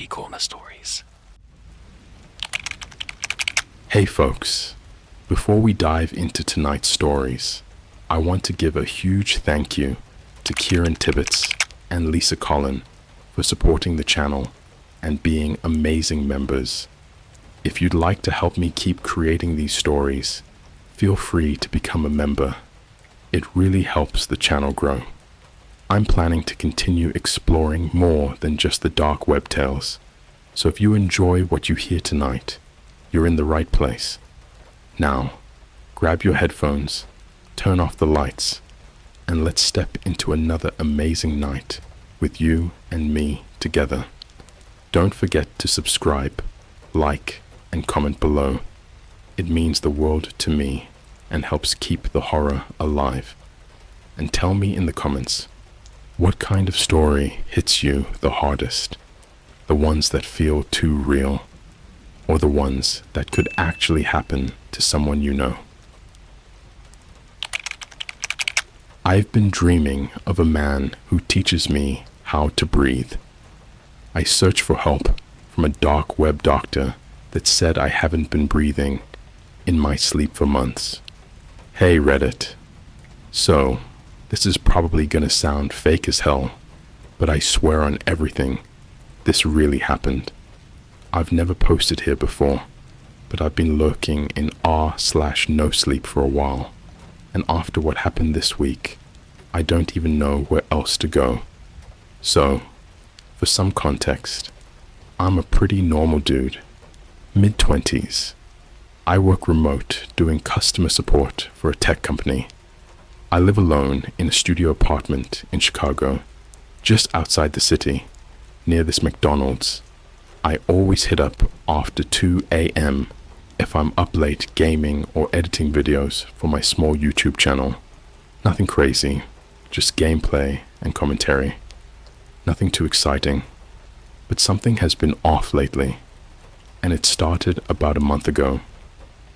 CreepyCorner stories. Hey folks, before we dive into tonight's stories, I want to give a huge thank you to Kieran Tibbetts and Lisa Collin for supporting the channel and being amazing members. If you'd like to help me keep creating these stories, feel free to become a member. It really helps the channel grow. I'm planning to continue exploring more than just the dark web tales, so if you enjoy what you hear tonight, you're in the right place. Now, grab your headphones, turn off the lights, and let's step into another amazing night with you and me together. Don't forget to subscribe, like, and comment below. It means the world to me and helps keep the horror alive. And tell me in the comments, what kind of story hits you the hardest? The ones that feel too real, or the ones that could actually happen to someone you know? I've been dreaming of a man who teaches me how to breathe. I searched for help from a dark web doctor that said I haven't been breathing in my sleep for months. Hey Reddit. So, this is probably gonna sound fake as hell, but I swear on everything, this really happened. I've never posted here before, but I've been lurking in r/no sleep for a while, and after what happened this week, I don't even know where else to go. So, for some context, I'm a pretty normal dude, mid-20s. I work remote doing customer support for a tech company. I live alone in a studio apartment in Chicago, just outside the city, near this McDonald's. I always hit up after 2 a.m. if I'm up late gaming or editing videos for my small YouTube channel. Nothing crazy, just gameplay and commentary. Nothing too exciting, but something has been off lately, and it started about a month ago.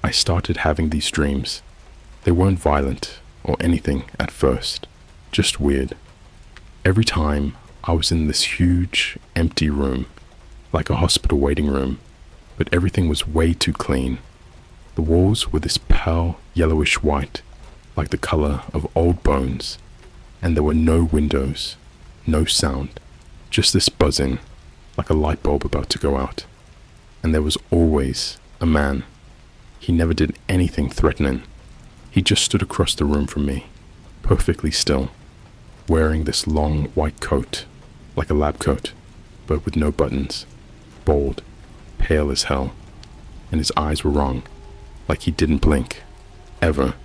I started having these dreams. They weren't violent or anything at first, just weird. Every time I was in this huge, empty room, like a hospital waiting room, but everything was way too clean. The walls were this pale, yellowish white, like the color of old bones, and there were no windows, no sound, just this buzzing, like a light bulb about to go out. And there was always a man. He never did anything threatening. He just stood across the room from me, perfectly still, wearing this long white coat, like a lab coat, but with no buttons, bald, pale as hell, and his eyes were wrong, like he didn't blink, ever.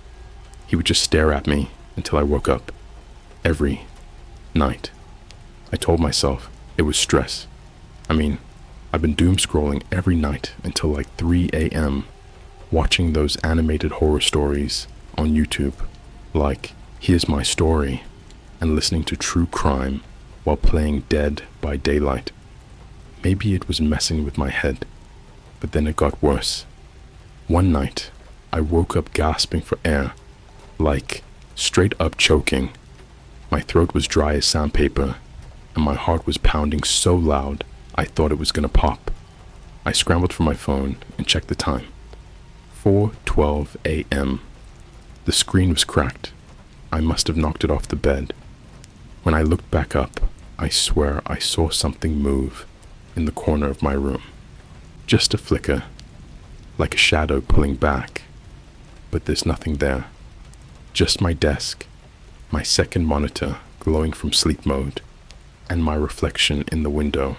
He would just stare at me until I woke up, every night. I told myself it was stress. I've been doom scrolling every night until like 3 a.m., watching those animated horror stories on YouTube, like Here's My Story, and listening to true crime while playing Dead by Daylight. Maybe it was messing with my head, but then it got worse. One night, I woke up gasping for air, like straight up choking. My throat was dry as sandpaper, and my heart was pounding so loud I thought it was gonna pop. I scrambled for my phone and checked the time. 4:12 a.m. The screen was cracked. I must have knocked it off the bed. When I looked back up, I swear I saw something move in the corner of my room. Just a flicker, like a shadow pulling back. But there's nothing there. Just my desk, my second monitor glowing from sleep mode, and my reflection in the window.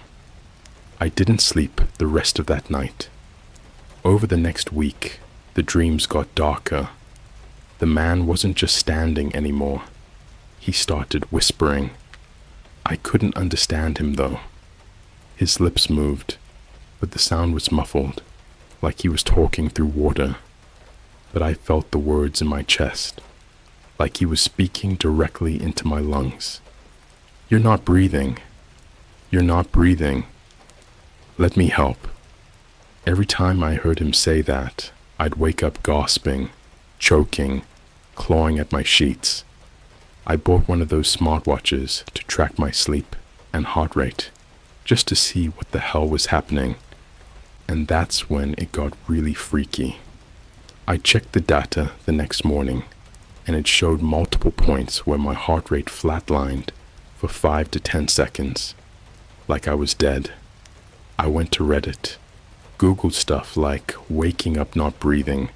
I didn't sleep the rest of that night. Over the next week, the dreams got darker. The man wasn't just standing anymore. He started whispering. I couldn't understand him though. His lips moved, but the sound was muffled, like he was talking through water. But I felt the words in my chest, like he was speaking directly into my lungs. You're not breathing. You're not breathing. Let me help. Every time I heard him say that, I'd wake up gasping, choking, clawing at my sheets. I bought one of those smartwatches to track my sleep and heart rate. just to see what the hell was happening, and that's when it got really freaky. I checked the data the next morning, and it showed multiple points where my heart rate flatlined for 5 to 10 seconds, like I was dead. I went to Reddit, Googled stuff like waking up not breathing,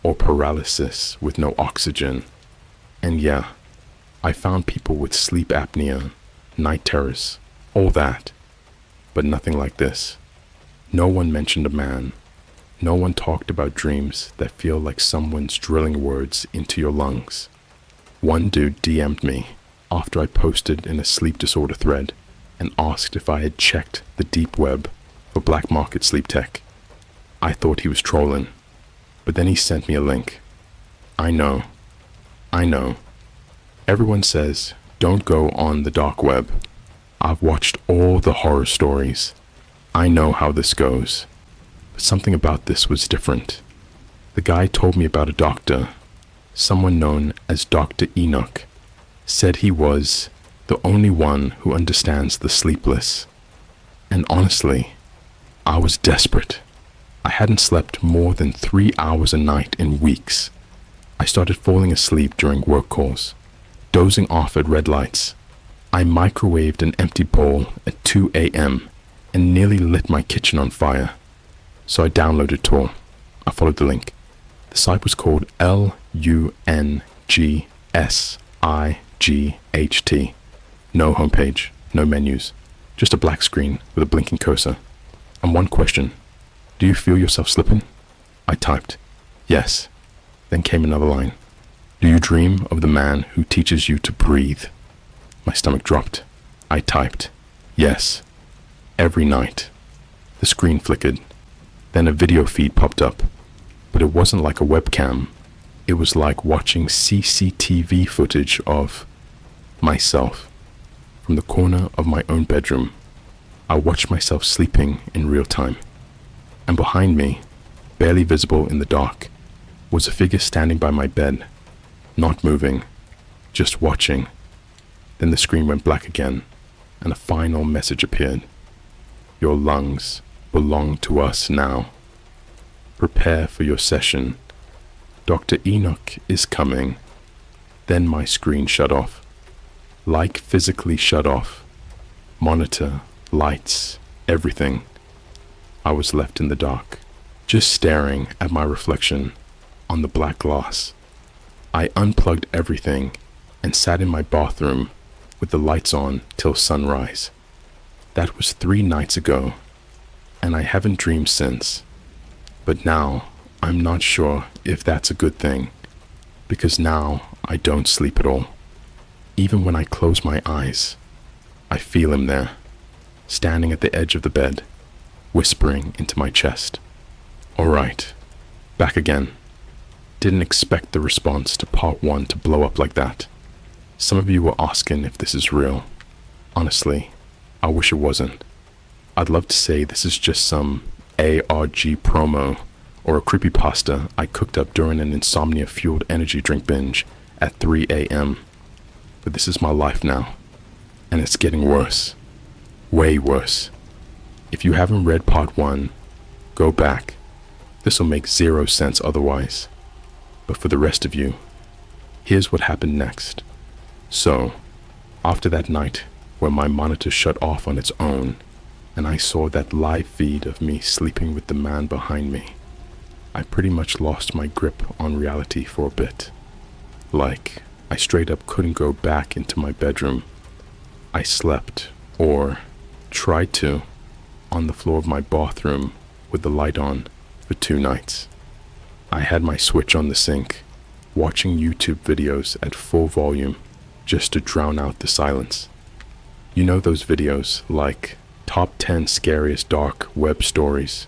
or paralysis with no oxygen, and yeah, I found people with sleep apnea, night terrors, all that, but nothing like this. No one mentioned a man. No one talked about dreams that feel like someone's drilling words into your lungs. One dude DM'd me after I posted in a sleep disorder thread and asked if I had checked the deep web for black market sleep tech. I thought he was trolling, but then he sent me a link. I know. Everyone says, don't go on the dark web. I've watched all the horror stories. I know how this goes. But something about this was different. The guy told me about a doctor, someone known as Dr. Enoch, said he was the only one who understands the sleepless. And honestly, I was desperate. I hadn't slept more than 3 hours a night in weeks. I started falling asleep during work calls, dozing off at red lights. I microwaved an empty bowl at 2 a.m. and nearly lit my kitchen on fire. So I downloaded Tor. I followed the link. The site was called LUNGSIGHT. No homepage, no menus, just a black screen with a blinking cursor. And one question: do you feel yourself slipping? I typed, yes. Then came another line. Do you dream of the man who teaches you to breathe? My stomach dropped. I typed, yes. Every night. The screen flickered. Then a video feed popped up. But it wasn't like a webcam. It was like watching CCTV footage of myself from the corner of my own bedroom. I watched myself sleeping in real time. And behind me, barely visible in the dark, was a figure standing by my bed, not moving, just watching. Then the screen went black again, and a final message appeared. Your lungs belong to us now. Prepare for your session. Dr. Enoch is coming. Then my screen shut off. Like physically shut off. Monitor, lights, everything. I was left in the dark, just staring at my reflection on the black glass. I unplugged everything and sat in my bathroom with the lights on till sunrise. That was 3 nights ago, and I haven't dreamed since. But now, I'm not sure if that's a good thing, because now I don't sleep at all. Even when I close my eyes, I feel him there, standing at the edge of the bed, whispering into my chest. All right, back again. Didn't expect the response to part 1 to blow up like that. Some of you were asking if this is real. Honestly, I wish it wasn't. I'd love to say this is just some ARG promo or a creepypasta I cooked up during an insomnia-fueled energy drink binge at 3 a.m. But this is my life now, and it's getting worse. Way worse. If you haven't read part 1, go back. This'll make 0 sense otherwise. But for the rest of you, here's what happened next. So, after that night where my monitor shut off on its own, and I saw that live feed of me sleeping with the man behind me, I pretty much lost my grip on reality for a bit. Like, I straight up couldn't go back into my bedroom. I slept, or tried to, on the floor of my bathroom with the light on for 2 nights. I had my switch on the sink, watching YouTube videos at full volume just to drown out the silence. You know those videos like top 10 scariest dark web stories,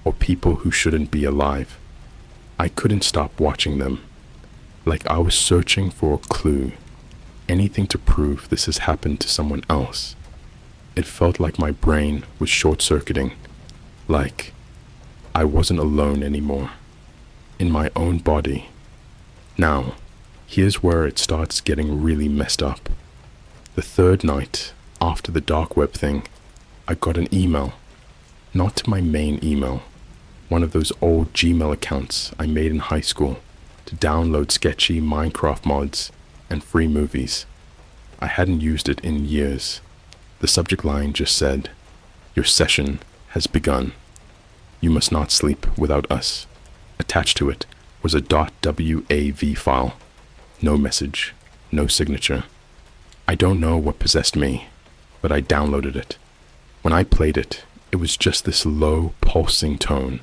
or people who shouldn't be alive? I couldn't stop watching them, like I was searching for a clue, anything to prove this has happened to someone else. It felt like my brain was short-circuiting, like I wasn't alone anymore, in my own body. Now, here's where it starts getting really messed up. The 3rd night after the dark web thing, I got an email, not to my main email, one of those old Gmail accounts I made in high school to download sketchy Minecraft mods and free movies. I hadn't used it in years. The subject line just said, "Your session has begun. You must not sleep without us." Attached to it was a .wav file. No message, no signature. I don't know what possessed me, but I downloaded it. When I played it, it was just this low, pulsing tone,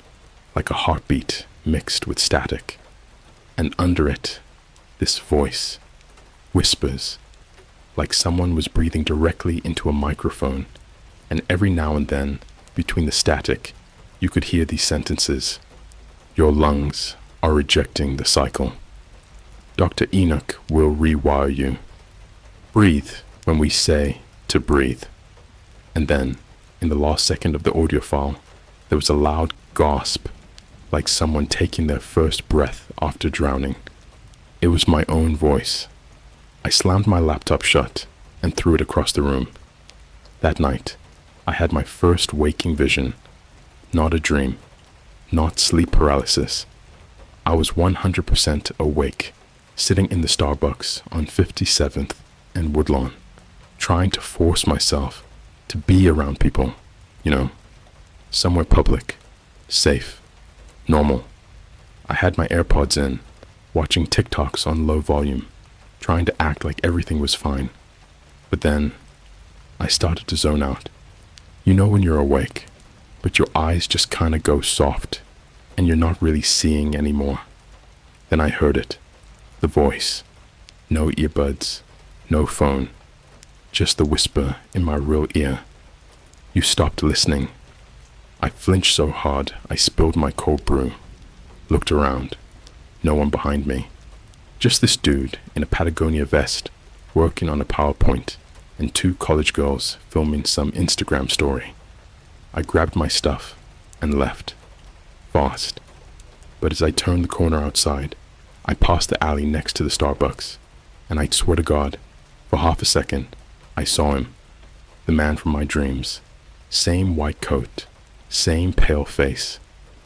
like a heartbeat mixed with static. And under it, this voice, whispers, like someone was breathing directly into a microphone, and every now and then, between the static, you could hear these sentences. Your lungs are rejecting the cycle. Dr. Enoch will rewire you. Breathe when we say to breathe. And then, in the last second of the audio file, there was a loud gasp, like someone taking their first breath after drowning. It was my own voice. I slammed my laptop shut and threw it across the room. That night, I had my first waking vision. Not a dream, not sleep paralysis. I was 100% awake, sitting in the Starbucks on 57th and Woodlawn, trying to force myself to be around people, somewhere public, safe, normal. I had my AirPods in, watching TikToks on low volume, trying to act like everything was fine. But then, I started to zone out. You know when you're awake, but your eyes just kinda go soft, and you're not really seeing anymore. Then I heard it, the voice. No earbuds, no phone, just the whisper in my real ear. You stopped listening. I flinched so hard I spilled my cold brew. Looked around. No one behind me. Just this dude in a Patagonia vest, working on a PowerPoint, and two college girls filming some Instagram story. I grabbed my stuff and left. Fast. But as I turned the corner outside, I passed the alley next to the Starbucks, and I swear to God, for half a second, I saw him. The man from my dreams. Same white coat, same pale face,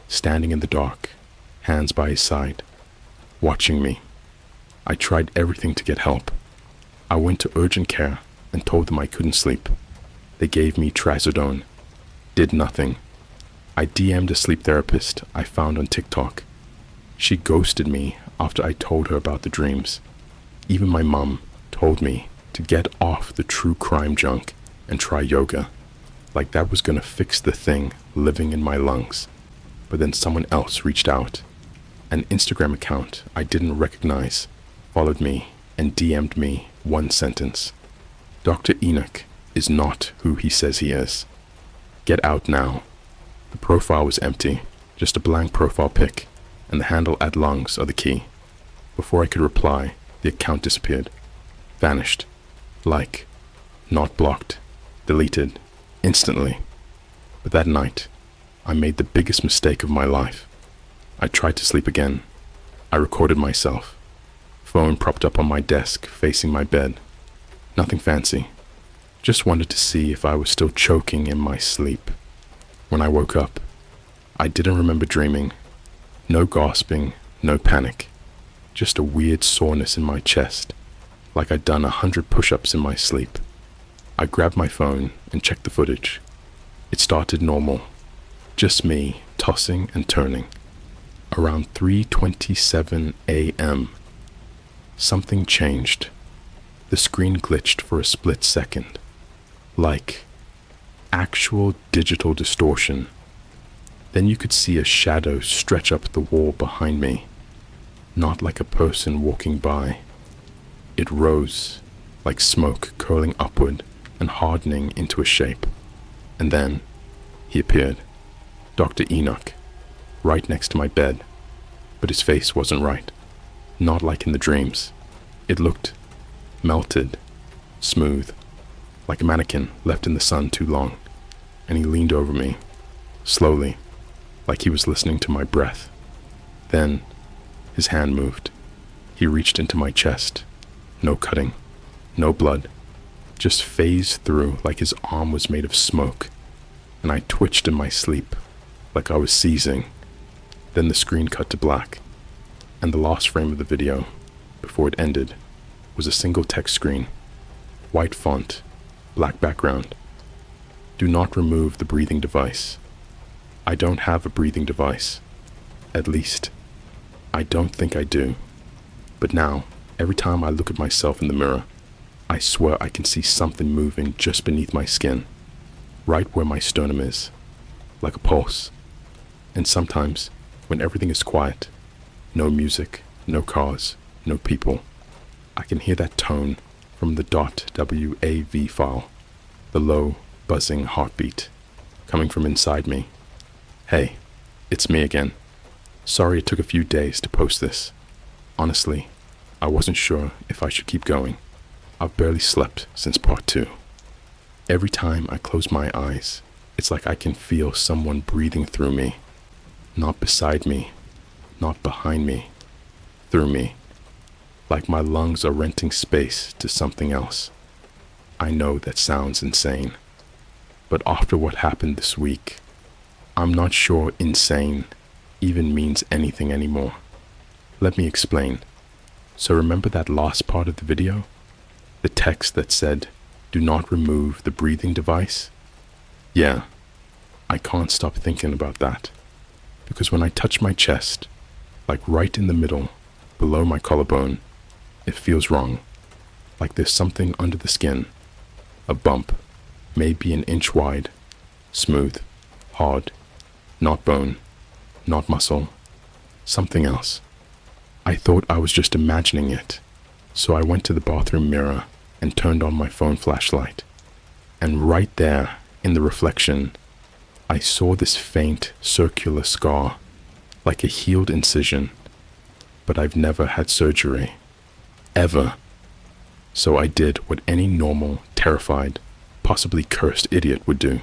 standing in the dark, hands by his side, watching me. I tried everything to get help. I went to urgent care and told them I couldn't sleep. They gave me trazodone. Did nothing. I DM'd a sleep therapist I found on TikTok. She ghosted me after I told her about the dreams. Even my mom told me to get off the true crime junk and try yoga, like that was gonna fix the thing living in my lungs. But then someone else reached out. An Instagram account I didn't recognize followed me and DM'd me one sentence. Dr. Enoch is not who he says he is. Get out now. The profile was empty, just a blank profile pic, and the handle @lungs are the key. Before I could reply, the account disappeared. Vanished. Like, not blocked, deleted, instantly. But that night, I made the biggest mistake of my life. I tried to sleep again. I recorded myself. Phone propped up on my desk, facing my bed. Nothing fancy. Just wanted to see if I was still choking in my sleep. When I woke up, I didn't remember dreaming. No gasping, no panic. Just a weird soreness in my chest, like I'd done 100 push-ups in my sleep. I grabbed my phone and checked the footage. It started normal. Just me, tossing and turning. Around 3:27 a.m., something changed. The screen glitched for a split second. Like actual digital distortion. Then you could see a shadow stretch up the wall behind me. Not like a person walking by. It rose, like smoke curling upward and hardening into a shape. And then, he appeared. Dr. Enoch, right next to my bed. But his face wasn't right. Not like in the dreams. It looked melted, smooth, like a mannequin left in the sun too long. And he leaned over me, slowly, like he was listening to my breath. Then, his hand moved. He reached into my chest. No cutting, no blood. Just phased through like his arm was made of smoke and I twitched in my sleep, like I was seizing. Then the screen cut to black, and the last frame of the video, before it ended, was a single text screen, white font, black background. Do not remove the breathing device. I don't have a breathing device. At least, I don't think I do. But now, every time I look at myself in the mirror, I swear I can see something moving just beneath my skin, right where my sternum is, like a pulse. And sometimes, when everything is quiet, no music, no cars, no people, I can hear that tone from the .wav file, the low, buzzing heartbeat, coming from inside me. Hey, it's me again. Sorry it took a few days to post this. Honestly, I wasn't sure if I should keep going. I've barely slept since part 2. Every time I close my eyes, it's like I can feel someone breathing through me. Not beside me, not behind me, through me. Like my lungs are renting space to something else. I know that sounds insane. But after what happened this week, I'm not sure insane even means anything anymore. Let me explain. So remember that last part of the video? The text that said, "Do not remove the breathing device"? Yeah, I can't stop thinking about that. Because when I touch my chest, like right in the middle, below my collarbone, it feels wrong. Like there's something under the skin. A bump, maybe an inch wide, smooth, hard, not bone, not muscle, something else. I thought I was just imagining it. So I went to the bathroom mirror and turned on my phone flashlight. And right there, in the reflection, I saw this faint, circular scar, like a healed incision. But I've never had surgery. Ever. So I did what any normal, terrified, possibly cursed idiot would do.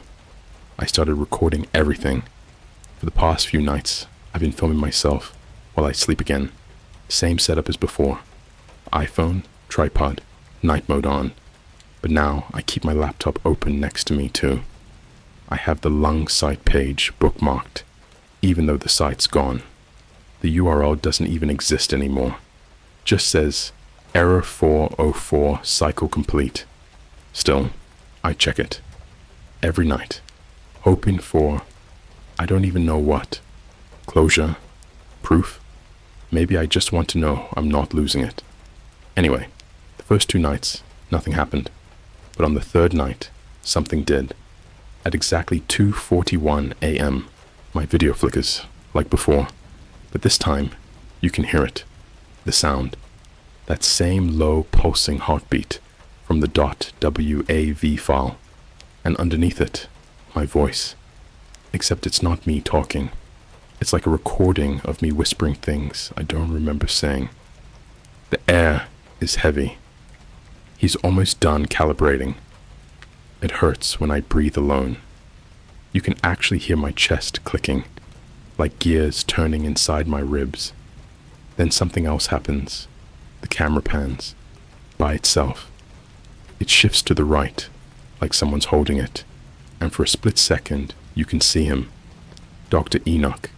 I started recording everything. For the past few nights, I've been filming myself while I sleep again. Same setup as before. iPhone, tripod, night mode on. But now I keep my laptop open next to me too. I have the lung site page bookmarked, even though the site's gone. The URL doesn't even exist anymore. Just says, error 404 cycle complete. Still, I check it. Every night. Hoping for, I don't even know what. Closure? Proof? Maybe I just want to know I'm not losing it. Anyway, the first 2 nights, nothing happened. But on the 3rd night, something did. At exactly 2:41 a.m., my video flickers, like before. But this time, you can hear it. The sound. That same low pulsing heartbeat from the .wav file. And underneath it, my voice. Except it's not me talking. It's like a recording of me whispering things I don't remember saying. The air is heavy. He's almost done calibrating. It hurts when I breathe alone. You can actually hear my chest clicking, like gears turning inside my ribs. Then something else happens. The camera pans, by itself. It shifts to the right, like someone's holding it, and for a split second, you can see him, Dr. Enoch,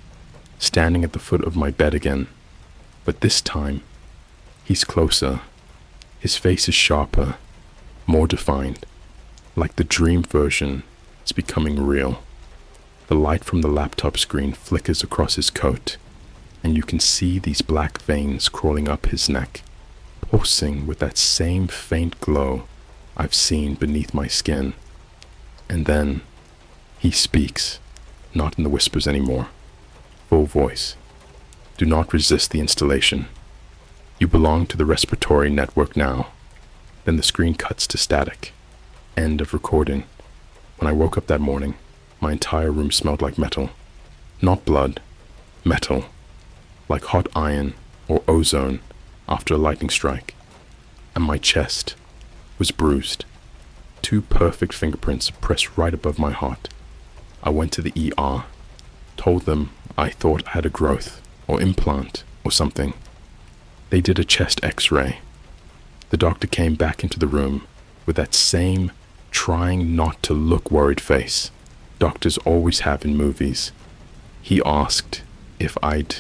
standing at the foot of my bed again. But this time, he's closer. His face is sharper, more defined. Like the dream version, it's becoming real. The light from the laptop screen flickers across his coat, and you can see these black veins crawling up his neck, pulsing with that same faint glow I've seen beneath my skin. And then, he speaks, not in the whispers anymore. Full voice. Do not resist the installation. You belong to the respiratory network now. Then the screen cuts to static. End of recording. When I woke up that morning, my entire room smelled like metal. Not blood, metal. Like hot iron or ozone after a lightning strike. And my chest was bruised. 2 perfect fingerprints pressed right above my heart. I went to the ER. Told them I thought I had a growth or implant or something. They did a chest x-ray. The doctor came back into the room with that same trying not to look worried face. doctors always have in movies. He asked if I'd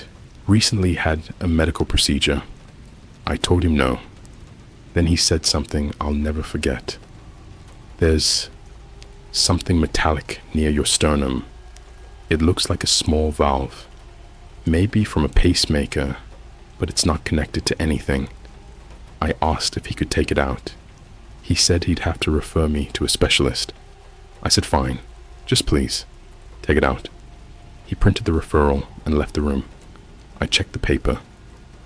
recently had a medical procedure. I told him no. Then he said something I'll never forget. There's something metallic near your sternum. It looks like a small valve, maybe from a pacemaker, but it's not connected to anything. I asked if he could take it out. He said he'd have to refer me to a specialist. I said fine, just please, take it out. He printed the referral and left the room. I checked the paper.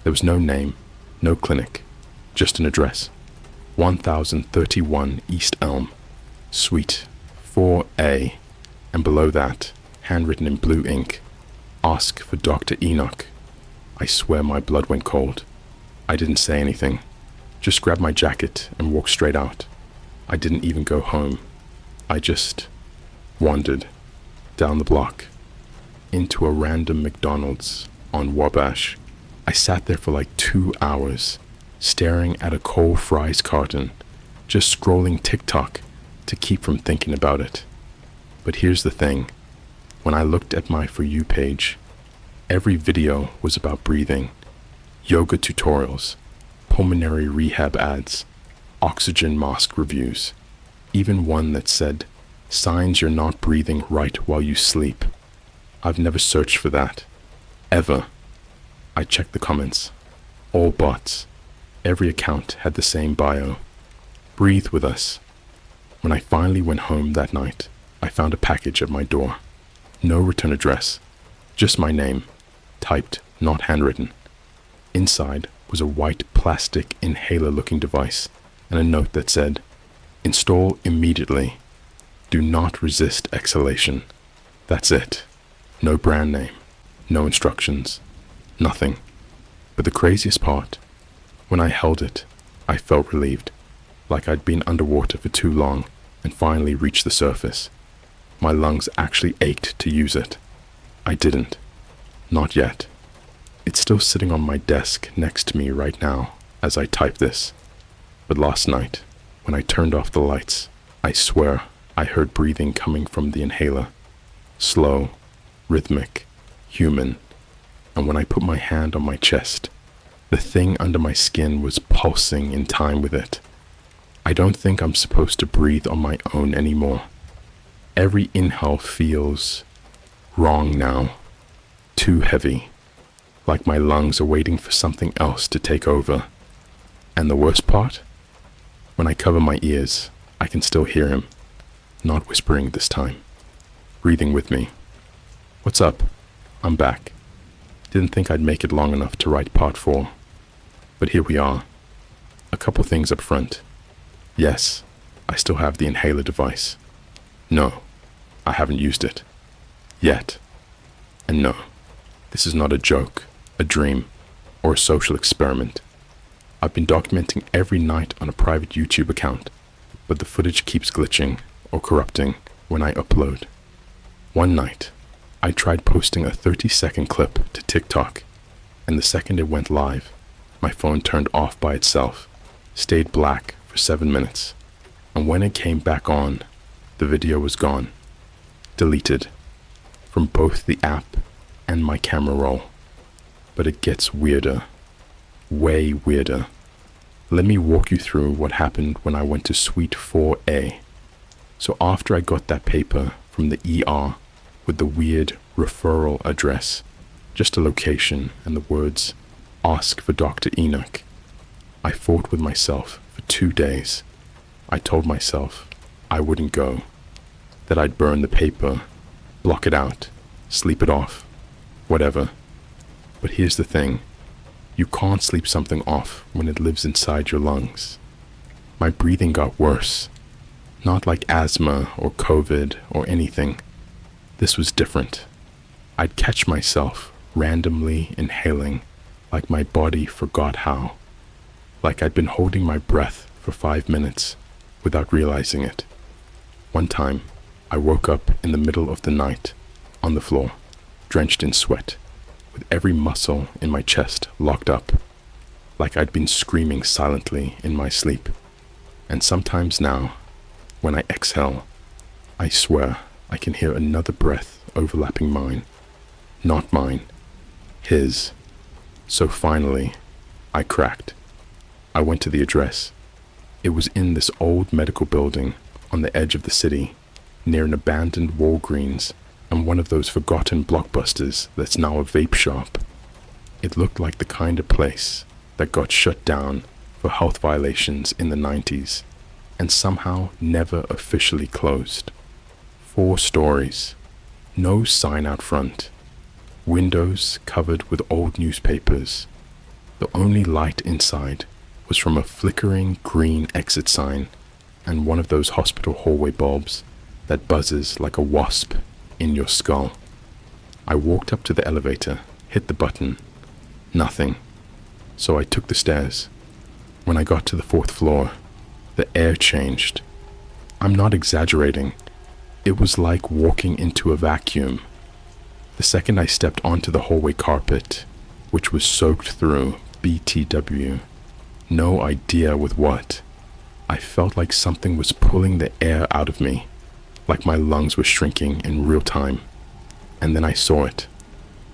There was no name, no clinic, just an address. 1031 East Elm, Suite 4A, and below that, handwritten in blue ink, ask for Dr. Enoch. I swear my blood went cold. I didn't say anything, just grabbed my jacket and walked straight out. I didn't even go home. I just wandered down the block into a random McDonald's on Wabash. I sat there for like 2 hours, staring at a cold fries carton, just scrolling TikTok to keep from thinking about it. But here's the thing. When I looked at my For You page, every video was about breathing, yoga tutorials, pulmonary rehab ads, oxygen mask reviews, even one that said, signs you're not breathing right while you sleep. I've never searched for that, ever. I checked the comments, all bots. Every account had the same bio. Breathe with us. When I finally went home that night, I found a package at my door. No return address, just my name, typed, not handwritten. Inside was a white plastic inhaler-looking device and a note that said, install immediately. Do not resist exhalation. That's it. No brand name, no instructions, nothing. But the craziest part, when I held it, I felt relieved, like I'd been underwater for too long and finally reached the surface. My lungs actually ached to use it. I didn't. Not yet. It's still sitting on my desk next to me right now as I type this. But last night, when I turned off the lights, I swear I heard breathing coming from the inhaler. Slow, rhythmic, human. And when I put my hand on my chest, the thing under my skin was pulsing in time with it. I don't think I'm supposed to breathe on my own anymore. Every inhale feels wrong now, too heavy, like my lungs are waiting for something else to take over. And the worst part? When I cover my ears, I can still hear him, not whispering this time, breathing with me. What's up? I'm back. Didn't think I'd make it long enough to write part 4, but here we are. A couple things up front. Yes, I still have the inhaler device. No, I haven't used it. Yet. And no, this is not a joke, a dream, or a social experiment. I've been documenting every night on a private YouTube account, but the footage keeps glitching or corrupting when I upload. One night, I tried posting a 30-second clip to TikTok, and the second it went live, my phone turned off by itself, stayed black for 7 minutes, and when it came back on, the video was gone, deleted, from both the app and my camera roll. But it gets weirder, way weirder. Let me walk you through what happened when I went to Suite 4A. So after I got that paper from the ER with the weird referral address, just a location and the words, ask for Dr. Enoch, I fought with myself for 2 days. I told myself I wouldn't go, that I'd burn the paper, block it out, sleep it off, whatever. But here's the thing. You can't sleep something off when it lives inside your lungs. My breathing got worse. Not like asthma or COVID or anything. This was different. I'd catch myself randomly inhaling like my body forgot how. Like I'd been holding my breath for 5 minutes without realizing it. One time, I woke up in the middle of the night on the floor, drenched in sweat, with every muscle in my chest locked up, like I'd been screaming silently in my sleep. And sometimes now, when I exhale, I swear I can hear another breath overlapping mine. Not mine. His. So finally, I cracked. I went to the address. It was in this old medical building on the edge of the city, near an abandoned Walgreens and one of those forgotten blockbusters that's now a vape shop. It looked like the kind of place that got shut down for health violations in the 90s and somehow never officially closed. 4 stories, no sign out front, windows covered with old newspapers. The only light inside was from a flickering green exit sign and one of those hospital hallway bulbs that buzzes like a wasp in your skull. I walked up to the elevator, hit the button. Nothing. So I took the stairs. When I got to the 4th floor, the air changed. I'm not exaggerating. It was like walking into a vacuum. The second I stepped onto the hallway carpet, which was soaked through BTW, no idea with what, I felt like something was pulling the air out of me, like my lungs were shrinking in real time. And then I saw it.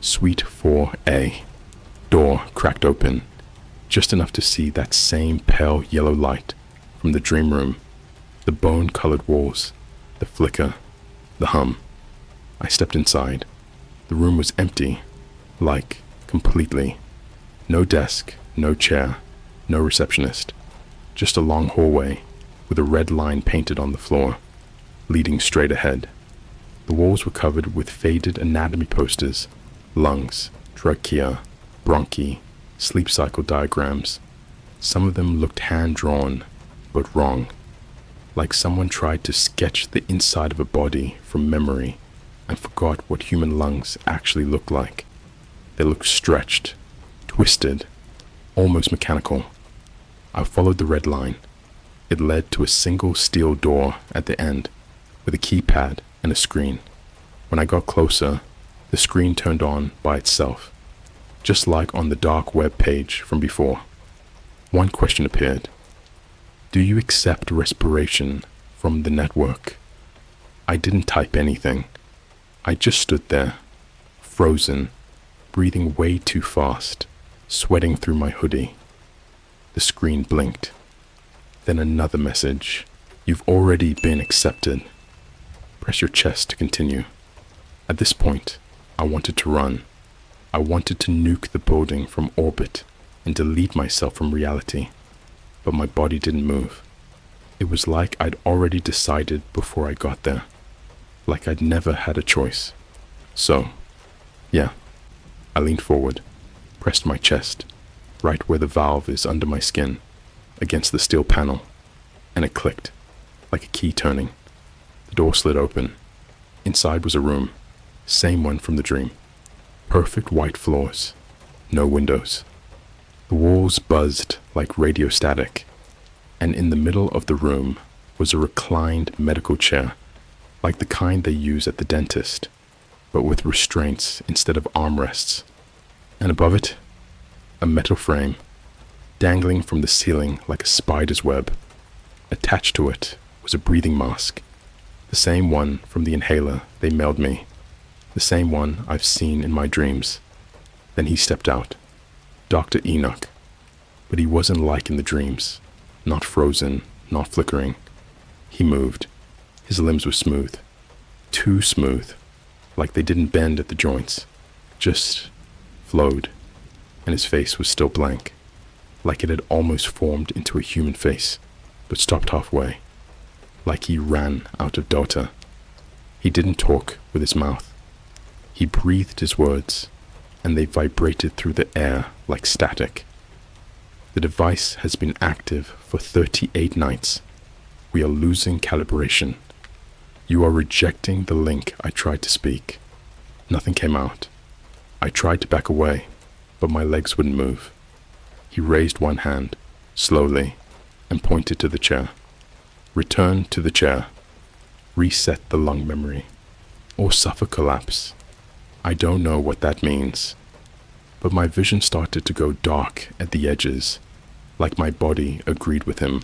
Suite 4A. Door cracked open, just enough to see that same pale yellow light from the dream room, the bone-colored walls, the flicker, the hum. I stepped inside. The room was empty, like completely. No desk, no chair, no receptionist. Just a long hallway with a red line painted on the floor, leading straight ahead. The walls were covered with faded anatomy posters, lungs, trachea, bronchi, sleep cycle diagrams. Some of them looked hand-drawn, but wrong, like someone tried to sketch the inside of a body from memory and forgot what human lungs actually looked like. They looked stretched, twisted, almost mechanical. I followed the red line. It led to a single steel door at the end, with a keypad and a screen. When I got closer, the screen turned on by itself, just like on the dark web page from before. One question appeared. Do you accept respiration from the network? I didn't type anything. I just stood there, frozen, breathing way too fast, sweating through my hoodie. The screen blinked. Then another message. You've already been accepted. Press your chest to continue. At this point, I wanted to run. I wanted to nuke the building from orbit and delete myself from reality. But my body didn't move. It was like I'd already decided before I got there. Like I'd never had a choice. So, yeah, I leaned forward, pressed my chest, right where the valve is under my skin, against the steel panel, and it clicked, like a key turning. The door slid open. Inside was a room, same one from the dream. Perfect white floors, no windows. The walls buzzed like radio static, and in the middle of the room was a reclined medical chair, like the kind they use at the dentist, but with restraints instead of armrests. And above it, a metal frame, dangling from the ceiling like a spider's web. Attached to it was a breathing mask, the same one from the inhaler they mailed me, the same one I've seen in my dreams. Then he stepped out, Dr. Enoch, but he wasn't like in the dreams, not frozen, not flickering. He moved. His limbs were smooth, too smooth, like they didn't bend at the joints, just flowed. And his face was still blank, like it had almost formed into a human face, but stopped halfway, like he ran out of data. He didn't talk with his mouth. He breathed his words, and they vibrated through the air like static. The device has been active for 38 nights. We are losing calibration. You are rejecting the link I tried to speak. Nothing came out. I tried to back away, but my legs wouldn't move. He raised one hand, slowly, and pointed to the chair. Return to the chair. Reset the lung memory. Or suffer collapse. I don't know what that means. But my vision started to go dark at the edges, like my body agreed with him,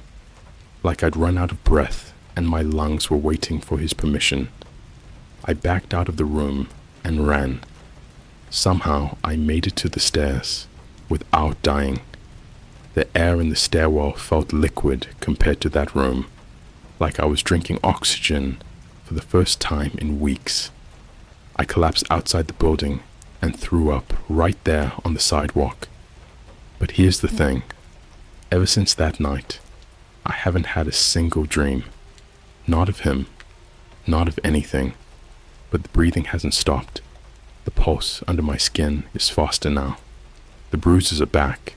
like I'd run out of breath and my lungs were waiting for his permission. I backed out of the room and ran. Somehow I made it to the stairs without dying. The air in the stairwell felt liquid compared to that room, like I was drinking oxygen for the first time in weeks. I collapsed outside the building and threw up right there on the sidewalk. But here's the thing. Ever since that night, I haven't had a single dream. Not of him, not of anything. But the breathing hasn't stopped. The pulse under my skin is faster now. The bruises are back,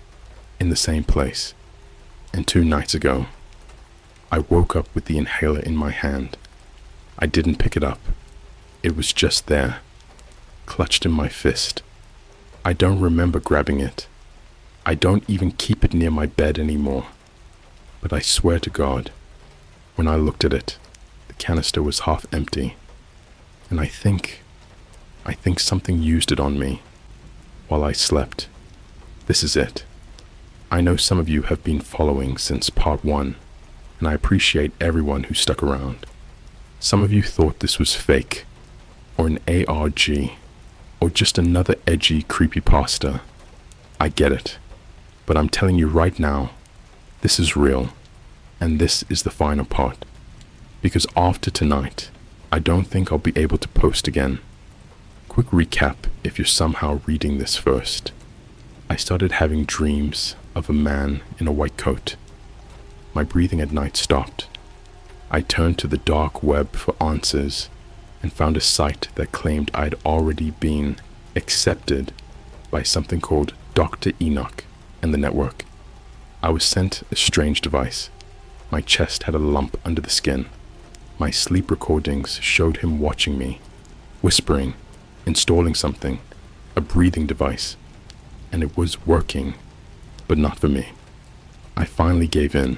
in the same place. And 2 nights ago, I woke up with the inhaler in my hand. I didn't pick it up. It was just there, clutched in my fist. I don't remember grabbing it. I don't even keep it near my bed anymore. But I swear to God, when I looked at it, the canister was half empty. And I think something used it on me while I slept. This is it. I know some of you have been following since part 1, and I appreciate everyone who stuck around. Some of you thought this was fake, or an ARG, or just another edgy creepypasta. I get it, but I'm telling you right now, this is real, and this is the final part. Because after tonight, I don't think I'll be able to post again. Quick recap if you're somehow reading this first. I started having dreams of a man in a white coat. My breathing at night stopped. I turned to the dark web for answers and found a site that claimed I'd already been accepted by something called Dr. Enoch and the network. I was sent a strange device. My chest had a lump under the skin. My sleep recordings showed him watching me, whispering, installing something, a breathing device, and it was working, but not for me. I finally gave in.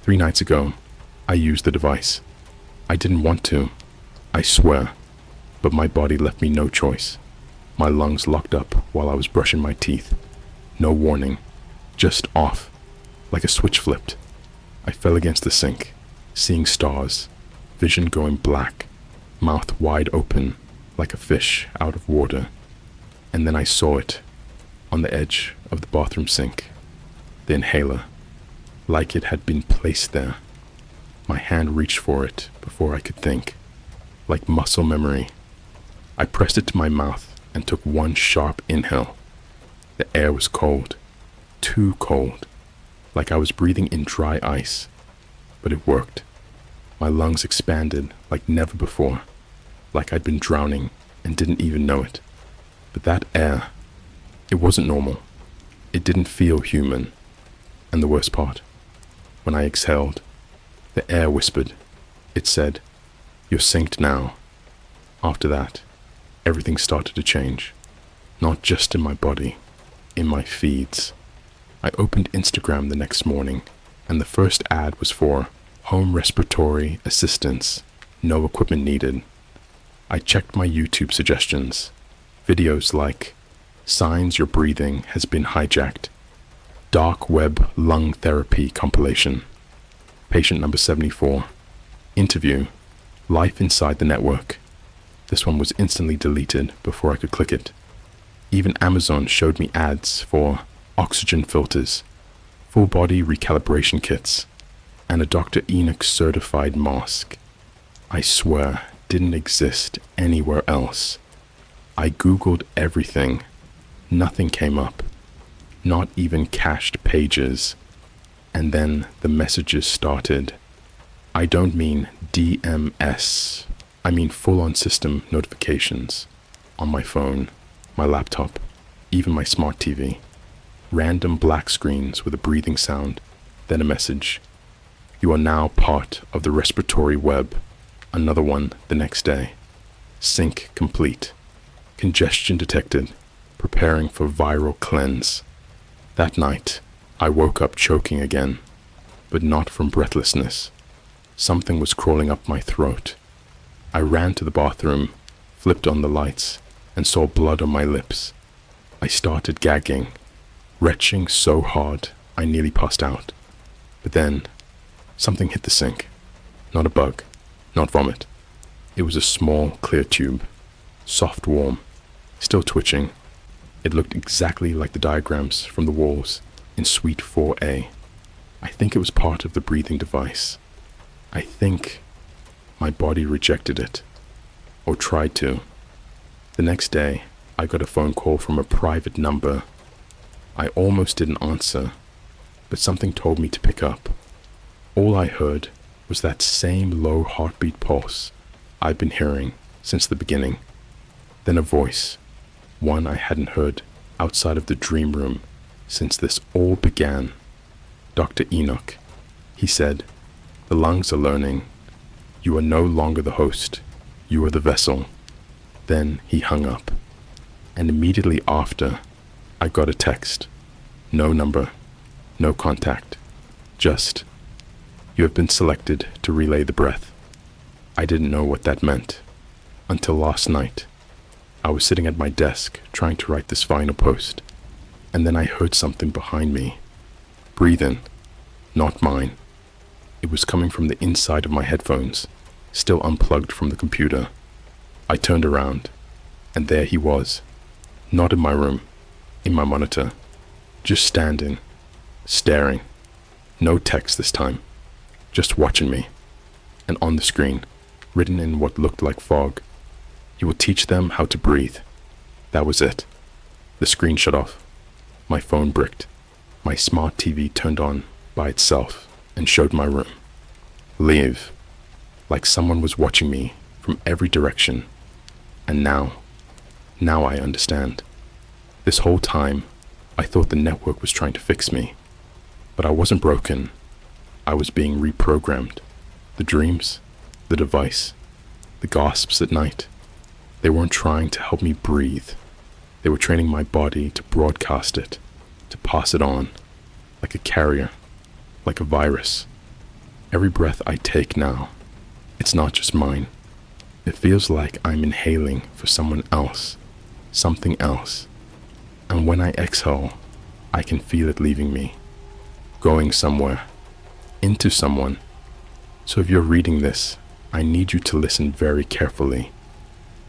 3 nights ago, I used the device. I didn't want to, I swear, but my body left me no choice. My lungs locked up while I was brushing my teeth. No warning, just off, like a switch flipped. I fell against the sink, seeing stars, vision going black, mouth wide open like a fish out of water. And then I saw it on the edge of the bathroom sink, the inhaler, like it had been placed there. My hand reached for it before I could think, like muscle memory. I pressed it to my mouth and took one sharp inhale. The air was cold, too cold, like I was breathing in dry ice, but it worked. My lungs expanded like never before, like I'd been drowning and didn't even know it. But that air, it wasn't normal. It didn't feel human. And the worst part, when I exhaled, the air whispered. It said, "You're synced now." After that, everything started to change. Not just in my body, in my feeds. I opened Instagram the next morning, and the first ad was for home respiratory assistance, no equipment needed. I checked my YouTube suggestions. Videos like, "Signs your breathing has been hijacked," dark web lung therapy compilation, patient number 74, interview, life inside the network. This one was instantly deleted before I could click it. Even Amazon showed me ads for oxygen filters, full body recalibration kits, and a Dr. Enoch certified mask. I swear didn't exist anywhere else. I googled everything. Nothing came up. Not even cached pages. And then the messages started. I don't mean DMS. I mean full-on system notifications. On my phone, my laptop, even my smart TV. Random black screens with a breathing sound, then a message. "You are now part of the respiratory web." Another one the next day. "Sync complete. Congestion detected. Preparing for viral cleanse." That night, I woke up choking again, but not from breathlessness. Something was crawling up my throat. I ran to the bathroom, flipped on the lights, and saw blood on my lips. I started gagging, retching so hard I nearly passed out. But then, something hit the sink. Not a bug, not vomit. It was a small, clear tube, soft warm, still twitching. It looked exactly like the diagrams from the walls in Suite 4A. I think it was part of the breathing device. I think my body rejected it, or tried to. The next day, I got a phone call from a private number. I almost didn't answer, but something told me to pick up. All I heard was that same low heartbeat pulse I'd been hearing since the beginning. Then a voice, one I hadn't heard outside of the dream room since this all began. Dr. Enoch. He said, "The lungs are learning. You are no longer the host. You are the vessel." Then he hung up. And immediately after, I got a text. No number, no contact. Just, "You have been selected to relay the breath." I didn't know what that meant until last night. I was sitting at my desk trying to write this final post, and then I heard something behind me. Breathing, not mine. It was coming from the inside of my headphones, still unplugged from the computer. I turned around, and there he was, not in my room, in my monitor, just standing, staring. No text this time, just watching me. And on the screen, written in what looked like fog, "You will teach them how to breathe." That was it. The screen shut off. My phone bricked. My smart TV turned on by itself and showed my room. Leave. Like someone was watching me from every direction. And now I understand. This whole time, I thought the network was trying to fix me. But I wasn't broken. I was being reprogrammed. The dreams, the device, the gasps at night, they weren't trying to help me breathe. They were training my body to broadcast it, to pass it on, like a carrier, like a virus. Every breath I take now, it's not just mine. It feels like I'm inhaling for someone else, something else. And when I exhale, I can feel it leaving me, going somewhere, into someone. So if you're reading this, I need you to listen very carefully.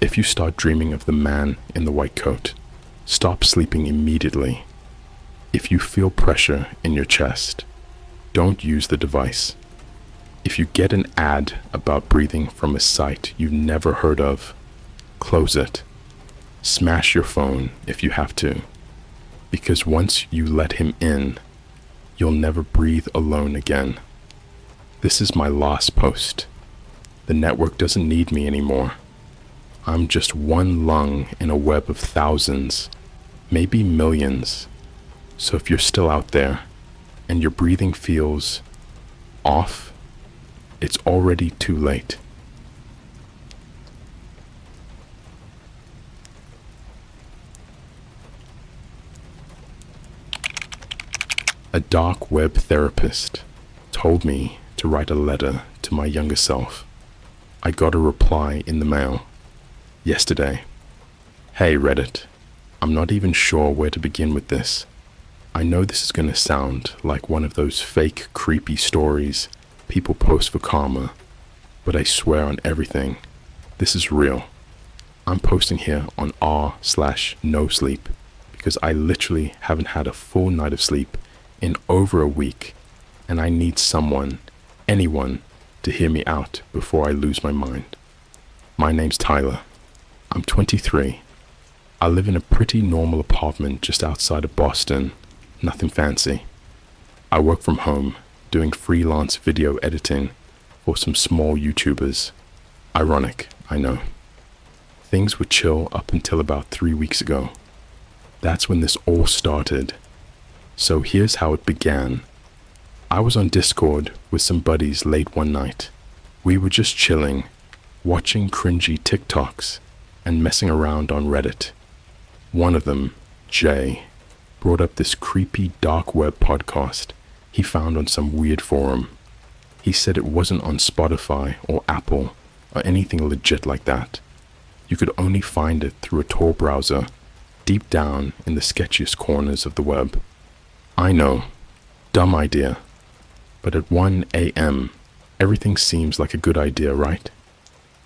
If you start dreaming of the man in the white coat, stop sleeping immediately. If you feel pressure in your chest, don't use the device. If you get an ad about breathing from a site you've never heard of, close it. Smash your phone if you have to, because once you let him in, you'll never breathe alone again. This is my last post. The network doesn't need me anymore. I'm just one lung in a web of thousands, maybe millions. So if you're still out there and your breathing feels off, it's already too late. A dark web therapist told me to write a letter to my younger self. I got a reply in the mail yesterday. "Hey Reddit, I'm not even sure where to begin with this. I know this is going to sound like one of those fake creepy stories people post for karma, but I swear on everything, this is real. I'm posting here on r/no sleep because I literally haven't had a full night of sleep in over a week, and I need someone, anyone, to hear me out before I lose my mind. My name's Tyler. I'm 23. I live in a pretty normal apartment just outside of Boston, nothing fancy. I work from home, doing freelance video editing for some small YouTubers. Ironic, I know. Things were chill up until about 3 weeks ago. That's when this all started. So here's how it began. I was on Discord with some buddies late one night. We were just chilling, watching cringy TikToks and messing around on Reddit. One of them, Jay, brought up this creepy dark web podcast he found on some weird forum. He said it wasn't on Spotify or Apple or anything legit like that. You could only find it through a Tor browser, deep down in the sketchiest corners of the web. I know, dumb idea, but at 1 a.m., everything seems like a good idea, right?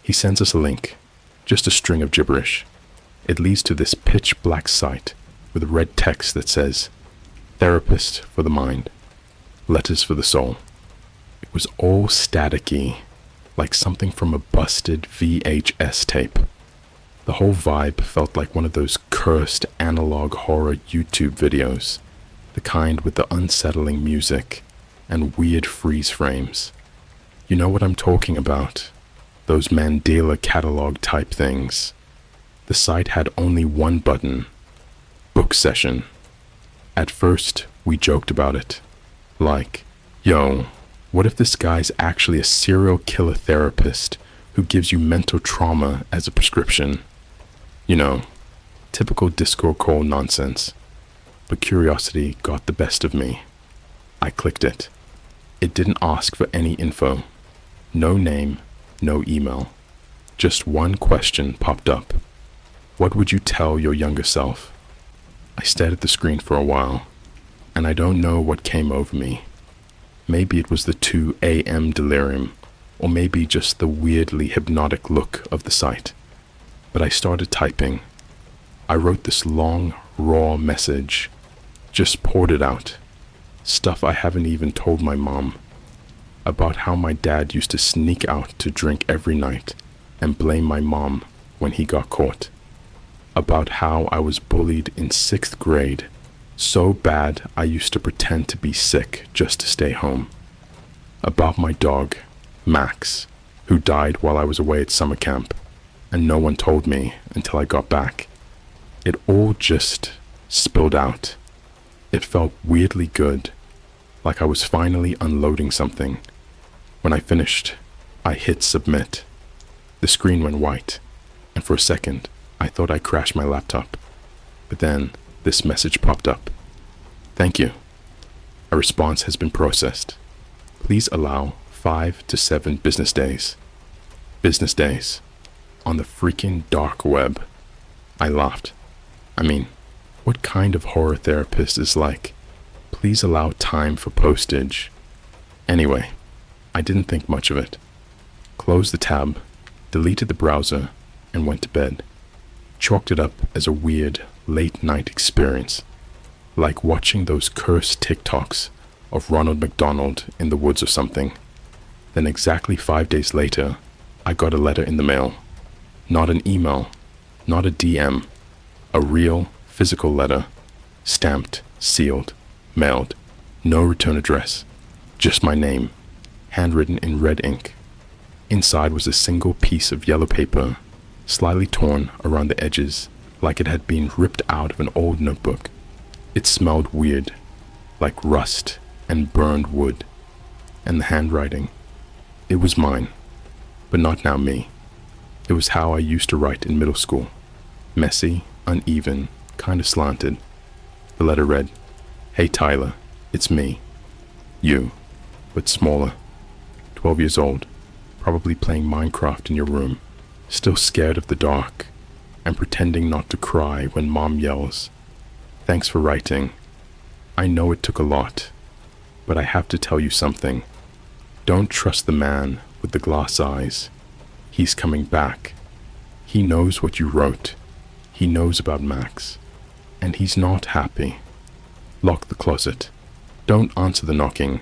He sends us a link, just a string of gibberish. It leads to this pitch black site with red text that says, "Therapist for the mind, letters for the soul." It was all staticky, like something from a busted VHS tape. The whole vibe felt like one of those cursed analog horror YouTube videos, the kind with the unsettling music and weird freeze frames. You know what I'm talking about? Those Mandela catalog type things. The site had only one button, book session. At first, we joked about it. Like, yo, what if this guy's actually a serial killer therapist who gives you mental trauma as a prescription? You know, typical Discord call nonsense. But curiosity got the best of me. I clicked it. It didn't ask for any info. No name, no email. Just one question popped up. What would you tell your younger self? I stared at the screen for a while, and I don't know what came over me. Maybe it was the 2 a.m. delirium, or maybe just the weirdly hypnotic look of the site. But I started typing. I wrote this long, raw message. Just poured it out. Stuff I haven't even told my mom. About how my dad used to sneak out to drink every night and blame my mom when he got caught. About how I was bullied in 6th grade, so bad I used to pretend to be sick just to stay home. About my dog, Max, who died while I was away at summer camp, and no one told me until I got back. It all just spilled out. It felt weirdly good, like I was finally unloading something. When I finished, I hit submit. The screen went white, and for a second, I thought I crashed my laptop. But then, this message popped up. Thank you. A response has been processed. Please allow 5 to 7 business days. Business days. On the freaking dark web. I laughed. I mean, what kind of horror therapist is like, please allow time for postage? Anyway, I didn't think much of it. Closed the tab, deleted the browser, and went to bed. Chalked it up as a weird, late-night experience, like watching those cursed TikToks of Ronald McDonald in the woods or something. Then exactly 5 days later, I got a letter in the mail. Not an email, not a DM, a real, physical letter, stamped, sealed, mailed, no return address, just my name, handwritten in red ink. Inside was a single piece of yellow paper, slightly torn around the edges, like it had been ripped out of an old notebook. It smelled weird, like rust and burned wood. And the handwriting, it was mine, but not now me. It was how I used to write in middle school, messy, uneven, kind of slanted. The letter read, "Hey Tyler, it's me. You, but smaller. 12 years old, probably playing Minecraft in your room, still scared of the dark, and pretending not to cry when mom yells. Thanks for writing. I know it took a lot, but I have to tell you something. Don't trust the man with the glass eyes. He's coming back. He knows what you wrote. He knows about Max. And he's not happy. Lock the closet. Don't answer the knocking.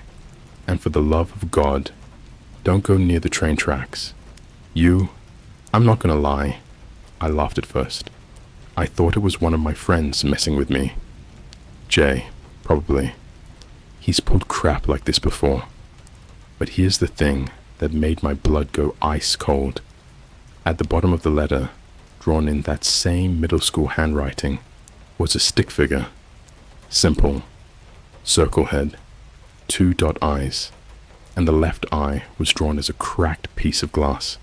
And for the love of God, don't go near the train tracks. I'm not gonna lie. I laughed at first. I thought it was one of my friends messing with me. Jay, probably. He's pulled crap like this before. But here's the thing that made my blood go ice cold. At the bottom of the letter, drawn in that same middle school handwriting, was a stick figure. Simple. Circle head. 2 dot eyes. And the left eye was drawn as a cracked piece of glass.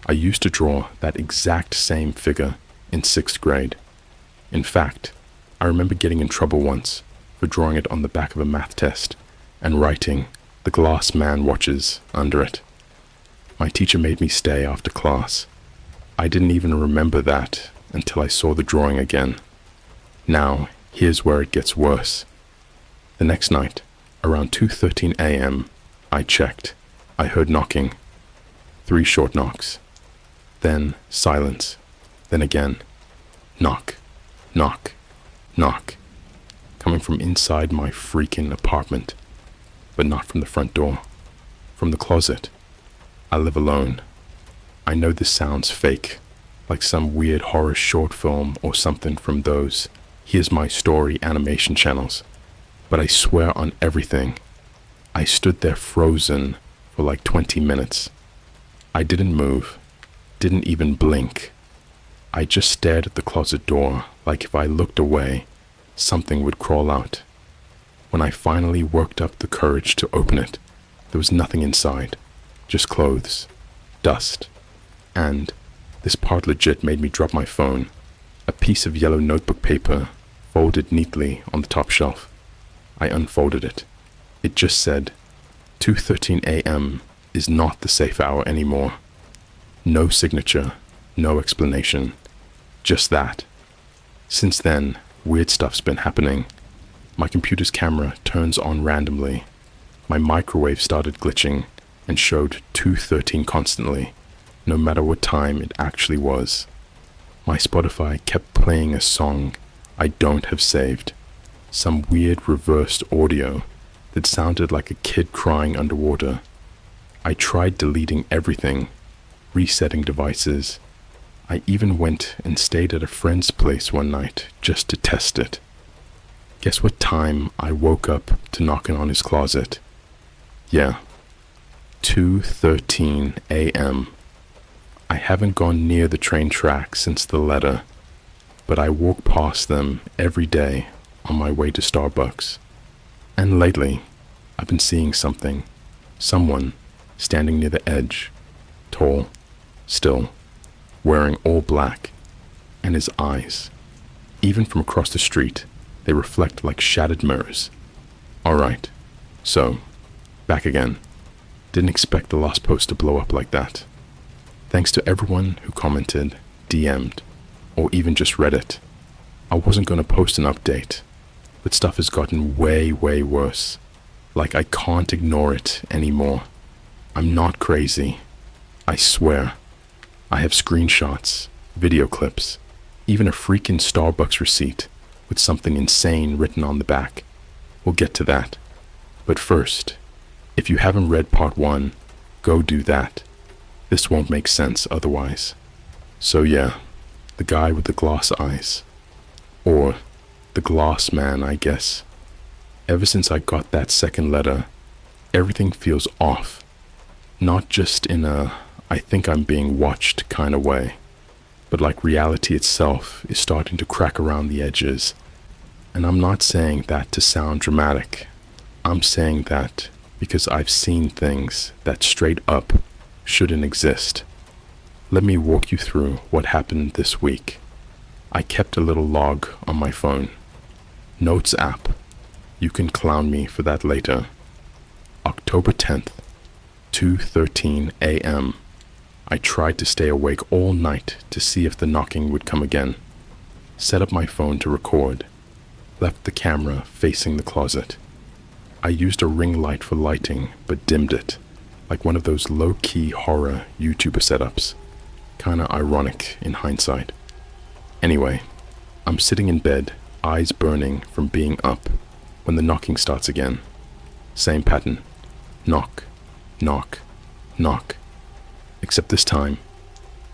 I used to draw that exact same figure in 6th grade. In fact, I remember getting in trouble once for drawing it on the back of a math test and writing "The Glass Man Watches" under it. My teacher made me stay after class. I didn't even remember that until I saw the drawing again. Now, here's where it gets worse. The next night, around 2:13 a.m., I checked. I heard knocking. 3 short knocks. Then silence. Then again. Knock. Knock. Knock. Coming from inside my freaking apartment. But not from the front door. From the closet. I live alone. I know this sounds fake, like some weird horror short film or something from those Here's My Story animation channels. But I swear on everything, I stood there frozen for like 20 minutes. I didn't move, didn't even blink. I just stared at the closet door like if I looked away, something would crawl out. When I finally worked up the courage to open it, there was nothing inside, just clothes, dust, and, this part legit made me drop my phone, a piece of yellow notebook paper folded neatly on the top shelf. I unfolded it. It just said, 2:13 a.m. is not the safe hour anymore. No signature, no explanation, just that. Since then, weird stuff's been happening. My computer's camera turns on randomly. My microwave started glitching and showed 2:13 constantly, no matter what time it actually was. My Spotify kept playing a song I don't have saved, some weird reversed audio that sounded like a kid crying underwater. I tried deleting everything, resetting devices. I even went and stayed at a friend's place one night just to test it. Guess what time I woke up to knocking on his closet? Yeah, 2:13 a.m. I haven't gone near the train tracks since the letter, but I walk past them every day on my way to Starbucks. And lately, I've been seeing something. Someone standing near the edge, tall, still, wearing all black, and his eyes, even from across the street, they reflect like shattered mirrors. Alright, so, back again. Didn't expect the last post to blow up like that. Thanks to everyone who commented, DM'd, or even just read it. I wasn't going to post an update, but stuff has gotten way, way worse. Like I can't ignore it anymore. I'm not crazy. I swear. I have screenshots, video clips, even a freaking Starbucks receipt with something insane written on the back. We'll get to that. But first, if you haven't read part 1, go do that. This won't make sense otherwise. So yeah, the guy with the glass eyes. Or the glass man, I guess. Ever since I got that second letter, everything feels off. Not just in a, I think I'm being watched kind of way, but like reality itself is starting to crack around the edges. And I'm not saying that to sound dramatic. I'm saying that because I've seen things that straight up shouldn't exist. Let me walk you through what happened this week. I kept a little log on my phone. Notes app. You can clown me for that later. October 10th, 2:13 a.m. I tried to stay awake all night to see if the knocking would come again. Set up my phone to record. Left the camera facing the closet. I used a ring light for lighting, but dimmed it, like one of those low-key horror YouTuber setups. Kinda ironic in hindsight. Anyway, I'm sitting in bed, eyes burning from being up, when the knocking starts again. Same pattern. Knock, knock, knock. Except this time,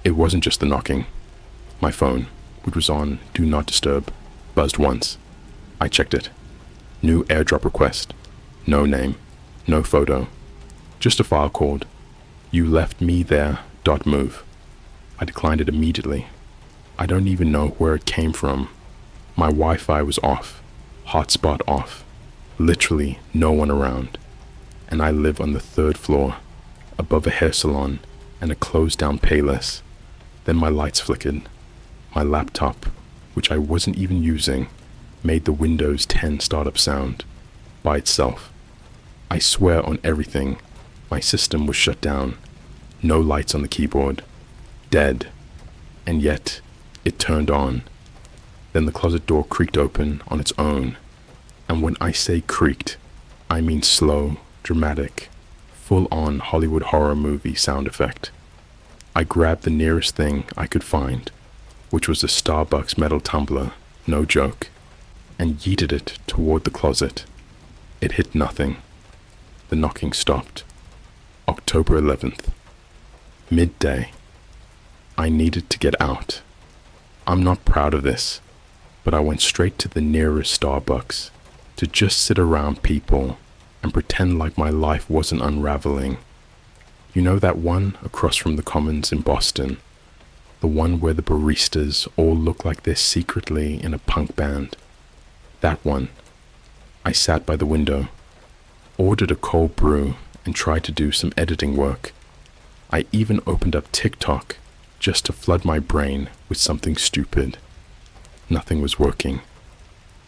it wasn't just the knocking. My phone, which was on Do Not Disturb, buzzed once. I checked it. New airdrop request. No name, no photo. Just a file called You Left Me There.move. I declined it immediately. I don't even know where it came from. My Wi-Fi was off, hotspot off, literally no one around. And I live on the 3rd floor, above a hair salon and a closed-down Payless. Then my lights flickered. My laptop, which I wasn't even using, made the Windows 10 startup sound by itself. I swear on everything, my system was shut down. No lights on the keyboard. Dead. And yet, it turned on. Then the closet door creaked open on its own. And when I say creaked, I mean slow, dramatic, full-on Hollywood horror movie sound effect. I grabbed the nearest thing I could find, which was a Starbucks metal tumbler, no joke, and yeeted it toward the closet. It hit nothing. The knocking stopped. October 11th. Midday. I needed to get out. I'm not proud of this, but I went straight to the nearest Starbucks to just sit around people and pretend like my life wasn't unraveling. You know that one across from the Commons in Boston? The one where the baristas all look like they're secretly in a punk band? That one. I sat by the window, ordered a cold brew, and tried to do some editing work. I even opened up TikTok just to flood my brain with something stupid. Nothing was working.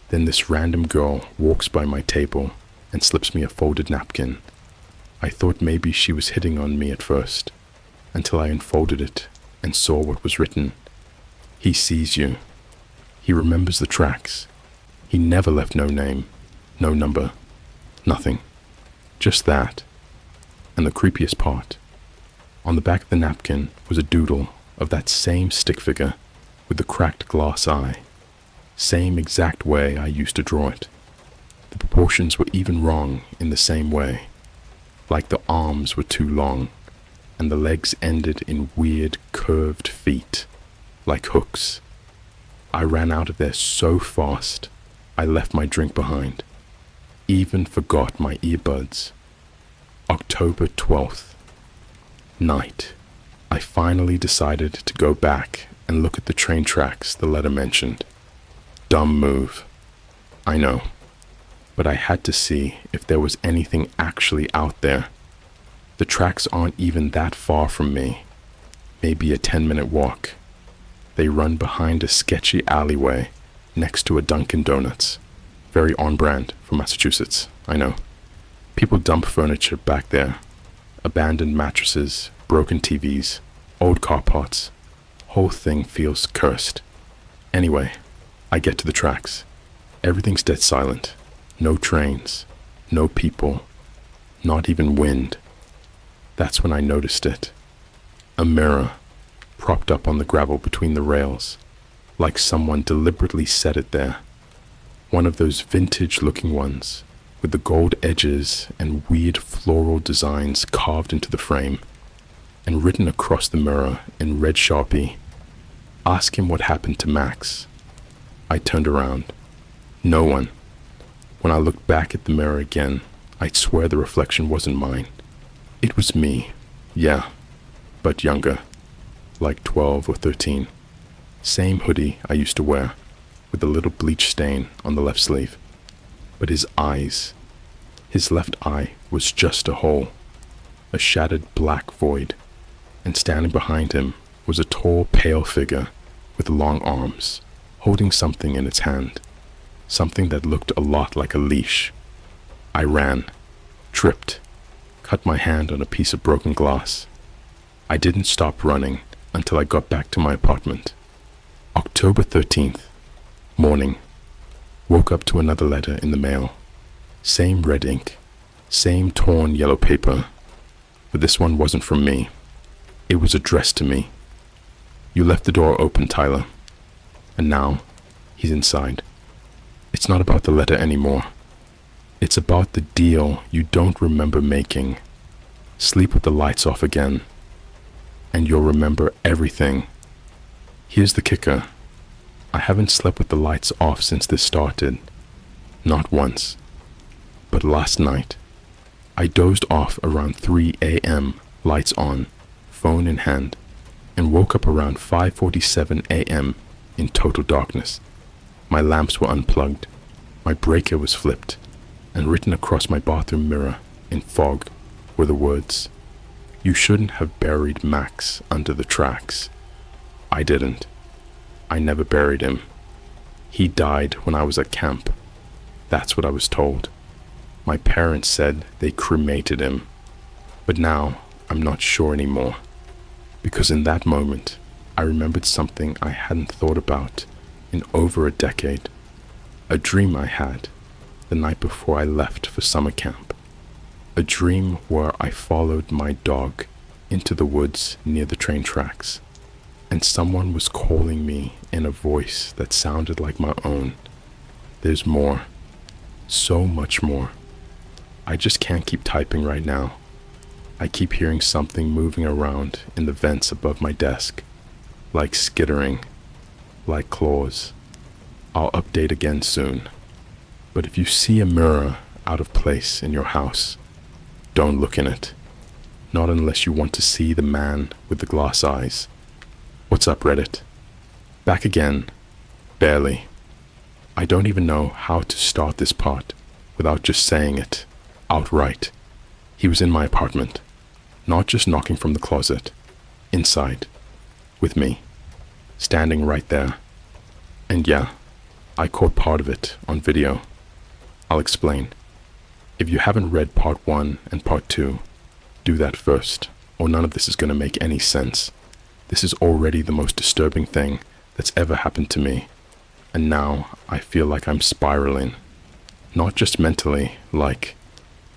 Then this random girl walks by my table and slips me a folded napkin. I thought maybe she was hitting on me at first, until I unfolded it and saw what was written. He sees you. He remembers the tracks. He never left no name, no number, nothing. Just that. And the creepiest part, on the back of the napkin was a doodle of that same stick figure with the cracked glass eye. Same exact way I used to draw it. The proportions were even wrong in the same way. Like the arms were too long, and the legs ended in weird curved feet, like hooks. I ran out of there so fast, I left my drink behind. Even forgot my earbuds. October 12th. Night. I finally decided to go back and look at the train tracks the letter mentioned. Dumb move. I know. But I had to see if there was anything actually out there. The tracks aren't even that far from me. Maybe a 10-minute walk. They run behind a sketchy alleyway next to a Dunkin' Donuts. Very on brand for Massachusetts, I know. People dump furniture back there. Abandoned mattresses, broken TVs, old car parts. Whole thing feels cursed. Anyway, I get to the tracks. Everything's dead silent. No trains, no people, not even wind. That's when I noticed it. A mirror, propped up on the gravel between the rails, like someone deliberately set it there. One of those vintage-looking ones, with the gold edges and weird floral designs carved into the frame, and written across the mirror in red Sharpie, "Ask him what happened to Max." I turned around. No one. When I looked back at the mirror again, I'd swear the reflection wasn't mine. It was me, yeah, but younger, like 12 or 13. Same hoodie I used to wear, with a little bleach stain on the left sleeve. But his eyes, his left eye was just a hole, a shattered black void, and standing behind him was a tall, pale figure with long arms, holding something in its hand. Something that looked a lot like a leash. I ran, tripped, cut my hand on a piece of broken glass. I didn't stop running until I got back to my apartment. October 13th, morning. Woke up to another letter in the mail. Same red ink, same torn yellow paper, but this one wasn't from me. It was addressed to me. You left the door open, Tyler, and now he's inside. It's not about the letter anymore. It's about the deal you don't remember making. Sleep with the lights off again, and you'll remember everything. Here's the kicker. I haven't slept with the lights off since this started. Not once. But last night, I dozed off around 3 a.m., lights on, phone in hand, and woke up around 5:47 a.m. in total darkness. My lamps were unplugged, my breaker was flipped, and written across my bathroom mirror in fog were the words, "You shouldn't have buried Max under the tracks." I didn't. I never buried him. He died when I was at camp. That's what I was told. My parents said they cremated him, but now I'm not sure anymore, because in that moment I remembered something I hadn't thought about in over a decade. A dream I had the night before I left for summer camp. A dream where I followed my dog into the woods near the train tracks, and someone was calling me in a voice that sounded like my own. There's more. So much more. I just can't keep typing right now. I keep hearing something moving around in the vents above my desk, like skittering, like claws. I'll update again soon. But if you see a mirror out of place in your house, don't look in it. Not unless you want to see the man with the glass eyes. What's up, Reddit? Back again. Barely. I don't even know how to start this part without just saying it outright. He was in my apartment, not just knocking from the closet, inside, with me, standing right there. And yeah, I caught part of it on video. I'll explain. If you haven't read part 1 and part 2, do that first, or none of this is going to make any sense. This is already the most disturbing thing that's ever happened to me. And now I feel like I'm spiraling. Not just mentally, like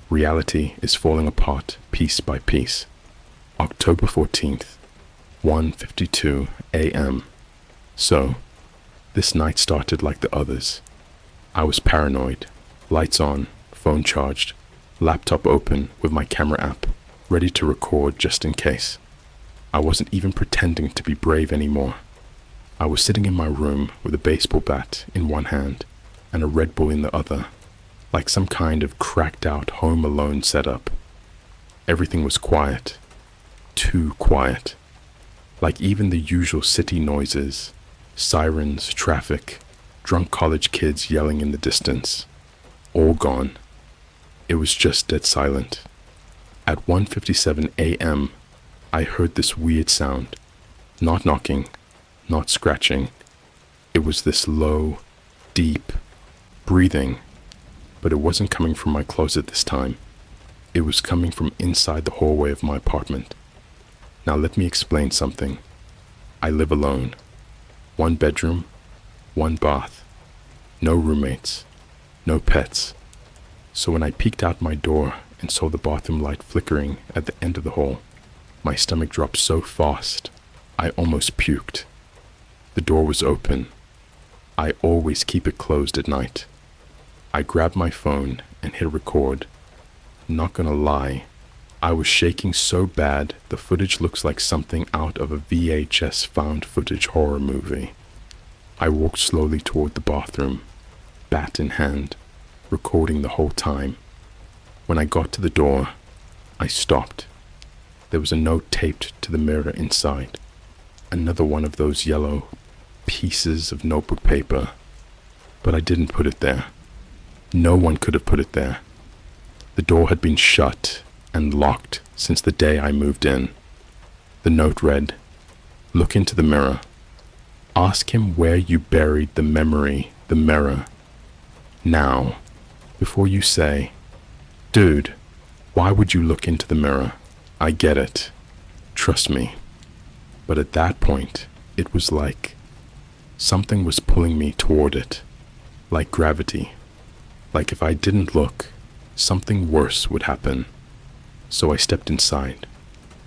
reality is falling apart piece by piece. October 14th, 1:52 a.m. So, this night started like the others. I was paranoid, lights on, phone charged, laptop open with my camera app, ready to record just in case. I wasn't even pretending to be brave anymore. I was sitting in my room with a baseball bat in one hand and a Red Bull in the other, like some kind of cracked out Home Alone setup. Everything was quiet, too quiet, like even the usual city noises, sirens, traffic, drunk college kids yelling in the distance, all gone. It was just dead silent. At 1:57 a.m., I heard this weird sound, not knocking, not scratching. It was this low, deep breathing, but it wasn't coming from my closet this time. It was coming from inside the hallway of my apartment. Now let me explain something. I live alone. 1 bedroom, 1 bath, no roommates, no pets. So when I peeked out my door and saw the bathroom light flickering at the end of the hall, my stomach dropped so fast, I almost puked. The door was open. I always keep it closed at night. I grabbed my phone and hit record. Not gonna lie, I was shaking so bad the footage looks like something out of a VHS found footage horror movie. I walked slowly toward the bathroom, bat in hand, recording the whole time. When I got to the door, I stopped. There was a note taped to the mirror inside. Another one of those yellow pieces of notebook paper. But I didn't put it there. No one could have put it there. The door had been shut and locked since the day I moved in. The note read, "Look into the mirror. Ask him where you buried the memory, the mirror. Now, before you say, 'Dude, why would you look into the mirror?' I get it. Trust me." But at that point, it was like something was pulling me toward it, like gravity. Like if I didn't look, something worse would happen. So I stepped inside,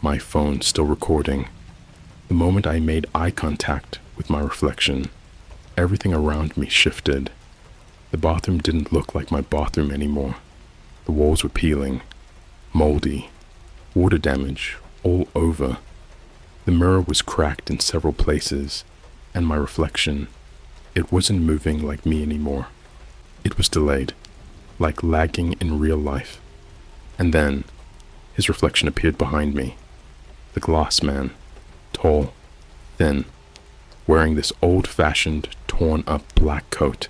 my phone still recording. The moment I made eye contact with my reflection, everything around me shifted. The bathroom didn't look like my bathroom anymore. The walls were peeling, moldy, water damage all over. The mirror was cracked in several places, and my reflection, it wasn't moving like me anymore. It was delayed, like lagging in real life. And then, his reflection appeared behind me. The glass man, tall, thin, wearing this old-fashioned, torn-up black coat,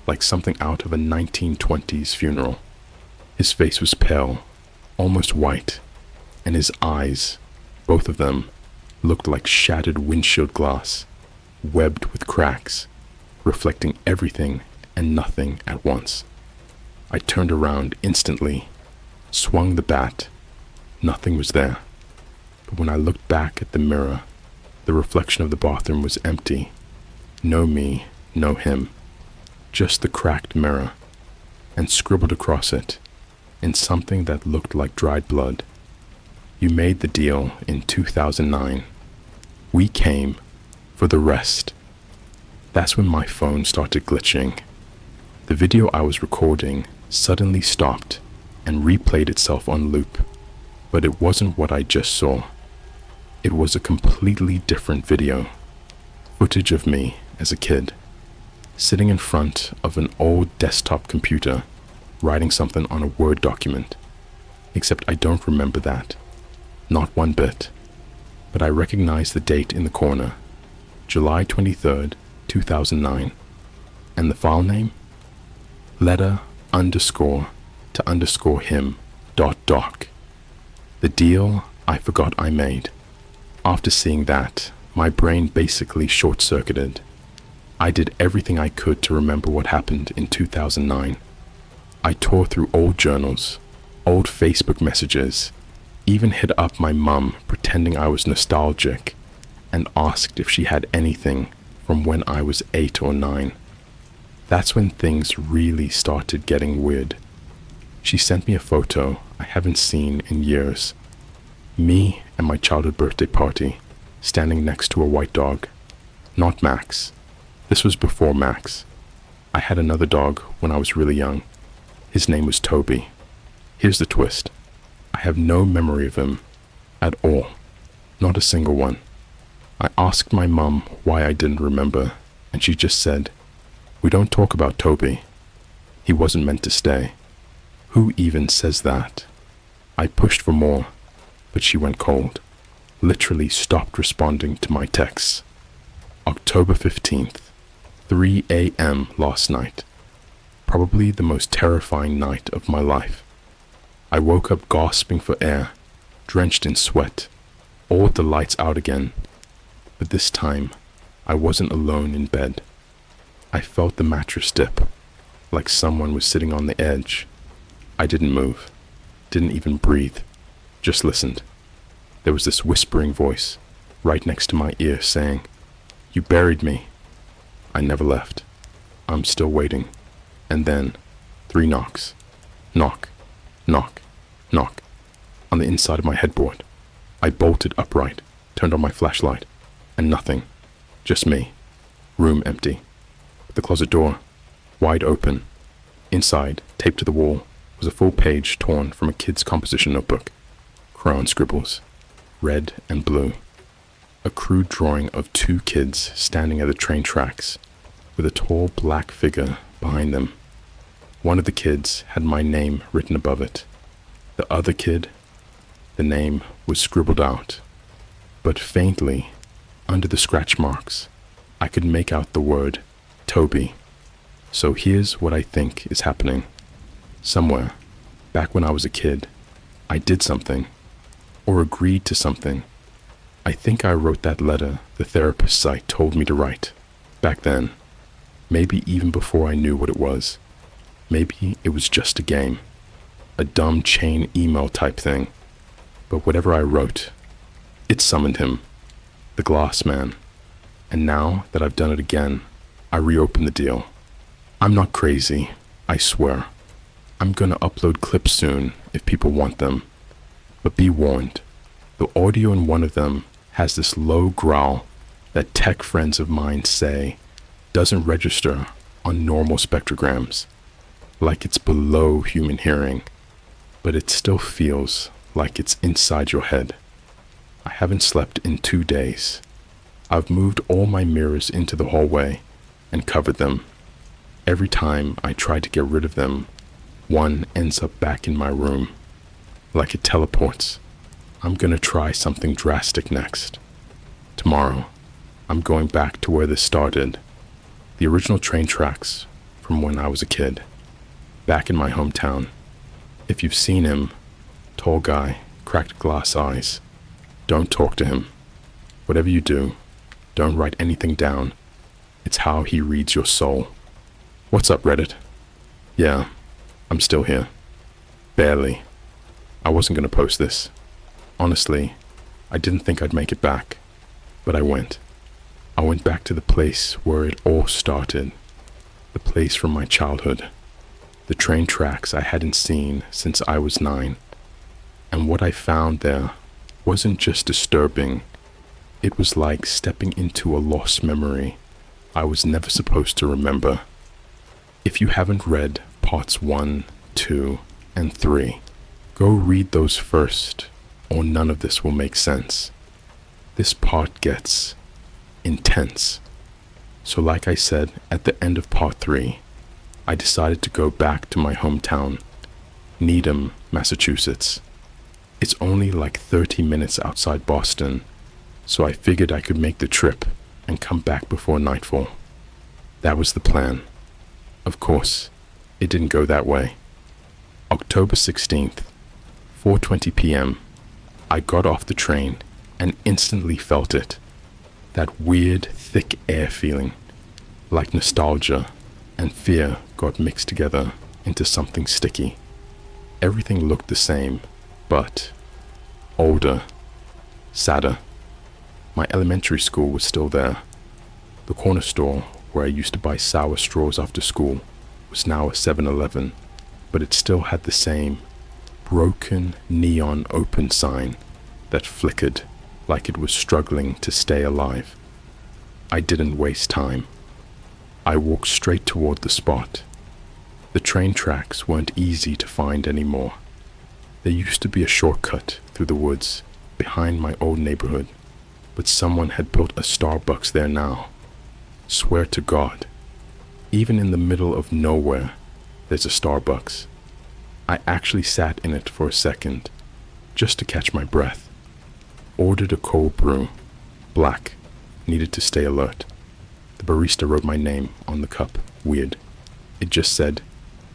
like something out of a 1920s funeral. His face was pale, almost white, and his eyes, both of them, looked like shattered windshield glass, webbed with cracks, reflecting everything and nothing at once. I turned around instantly, swung the bat. Nothing was there. But when I looked back at the mirror, the reflection of the bathroom was empty. No me, no him. Just the cracked mirror, and scribbled across it, in something that looked like dried blood, You made the deal in 2009. We came for the rest. That's when my phone started glitching. The video I was recording suddenly stopped and replayed itself on loop, but it wasn't what I just saw. It was a completely different video. Footage of me as a kid, sitting in front of an old desktop computer, writing something on a Word document. Except I don't remember that. Not one bit. But I recognize the date in the corner, July 23rd, 2009. And the file name? Letter _ to _ him .doc. The deal I forgot I made. After seeing that, my brain basically short-circuited. I did everything I could to remember what happened in 2009. I tore through old journals, old Facebook messages, even hit up my mum pretending I was nostalgic, and asked if she had anything from when I was 8 or 9. That's when things really started getting weird. She sent me a photo I haven't seen in years. Me and my childhood birthday party, standing next to a white dog. Not Max. This was before Max. I had another dog when I was really young. His name was Toby. Here's the twist. I have no memory of him at all. Not a single one. I asked my mum why I didn't remember, and she just said, "We don't talk about Toby. He wasn't meant to stay." Who even says that? I pushed for more, but she went cold. Literally stopped responding to my texts. October 15th, 3 a.m. last night. Probably the most terrifying night of my life. I woke up gasping for air, drenched in sweat, all the lights out again. But this time, I wasn't alone in bed. I felt the mattress dip, like someone was sitting on the edge. I didn't move, didn't even breathe, just listened. There was this whispering voice right next to my ear saying, "You buried me." I never left. I'm still waiting. And then, 3 knocks. Knock, knock, knock. On the inside of my headboard. I bolted upright, turned on my flashlight, and nothing. Just me. Room empty. The closet door, wide open. Inside, taped to the wall, was a full page torn from a kid's composition notebook. Crayon scribbles, red and blue. A crude drawing of 2 kids standing at the train tracks, with a tall black figure behind them. One of the kids had my name written above it. The other kid, the name was scribbled out, but faintly, under the scratch marks, I could make out the word Toby. So here's what I think is happening. Somewhere, back when I was a kid, I did something, or agreed to something. I think I wrote that letter the therapist's site told me to write, back then. Maybe even before I knew what it was. Maybe it was just a game, a dumb chain email type thing. But whatever I wrote, it summoned him, the glass man. And now that I've done it again, I reopen the deal. I'm not crazy, I swear. I'm gonna upload clips soon if people want them. But be warned, the audio in one of them has this low growl that tech friends of mine say doesn't register on normal spectrograms, like it's below human hearing, but it still feels like it's inside your head. I haven't slept in 2 days. I've moved all my mirrors into the hallway and covered them. Every time I try to get rid of them, one ends up back in my room, like it teleports. I'm gonna try something drastic next. Tomorrow, I'm going back to where this started. The original train tracks from when I was a kid, back in my hometown. If you've seen him, tall guy, cracked glass eyes, don't talk to him. Whatever you do, don't write anything down. It's how he reads your soul. What's up, Reddit? Yeah, I'm still here. Barely. I wasn't gonna post this. Honestly, I didn't think I'd make it back, but I went. I went back to the place where it all started, the place from my childhood, the train tracks I hadn't seen since I was 9. And what I found there wasn't just disturbing, it was like stepping into a lost memory I was never supposed to remember. If you haven't read parts 1, 2, and 3, go read those first, or none of this will make sense. This part gets intense. So like I said, at the end of part 3, I decided to go back to my hometown, Needham, Massachusetts. It's only like 30 minutes outside Boston, so I figured I could make the trip and come back before nightfall. That was the plan. Of course, it didn't go that way. October 16th, 4:20 p.m., I got off the train and instantly felt it. That weird, thick air feeling, like nostalgia and fear got mixed together into something sticky. Everything looked the same, but older, sadder. My elementary school was still there. The corner store where I used to buy sour straws after school was now a 7-Eleven, but it still had the same broken neon open sign that flickered like it was struggling to stay alive. I didn't waste time. I walked straight toward the spot. The train tracks weren't easy to find anymore. There used to be a shortcut through the woods behind my old neighborhood, but someone had built a Starbucks there now. Swear to God, even in the middle of nowhere, there's a Starbucks. I actually sat in it for a second, just to catch my breath. Ordered a cold brew, black, needed to stay alert. The barista wrote my name on the cup, weird. It just said,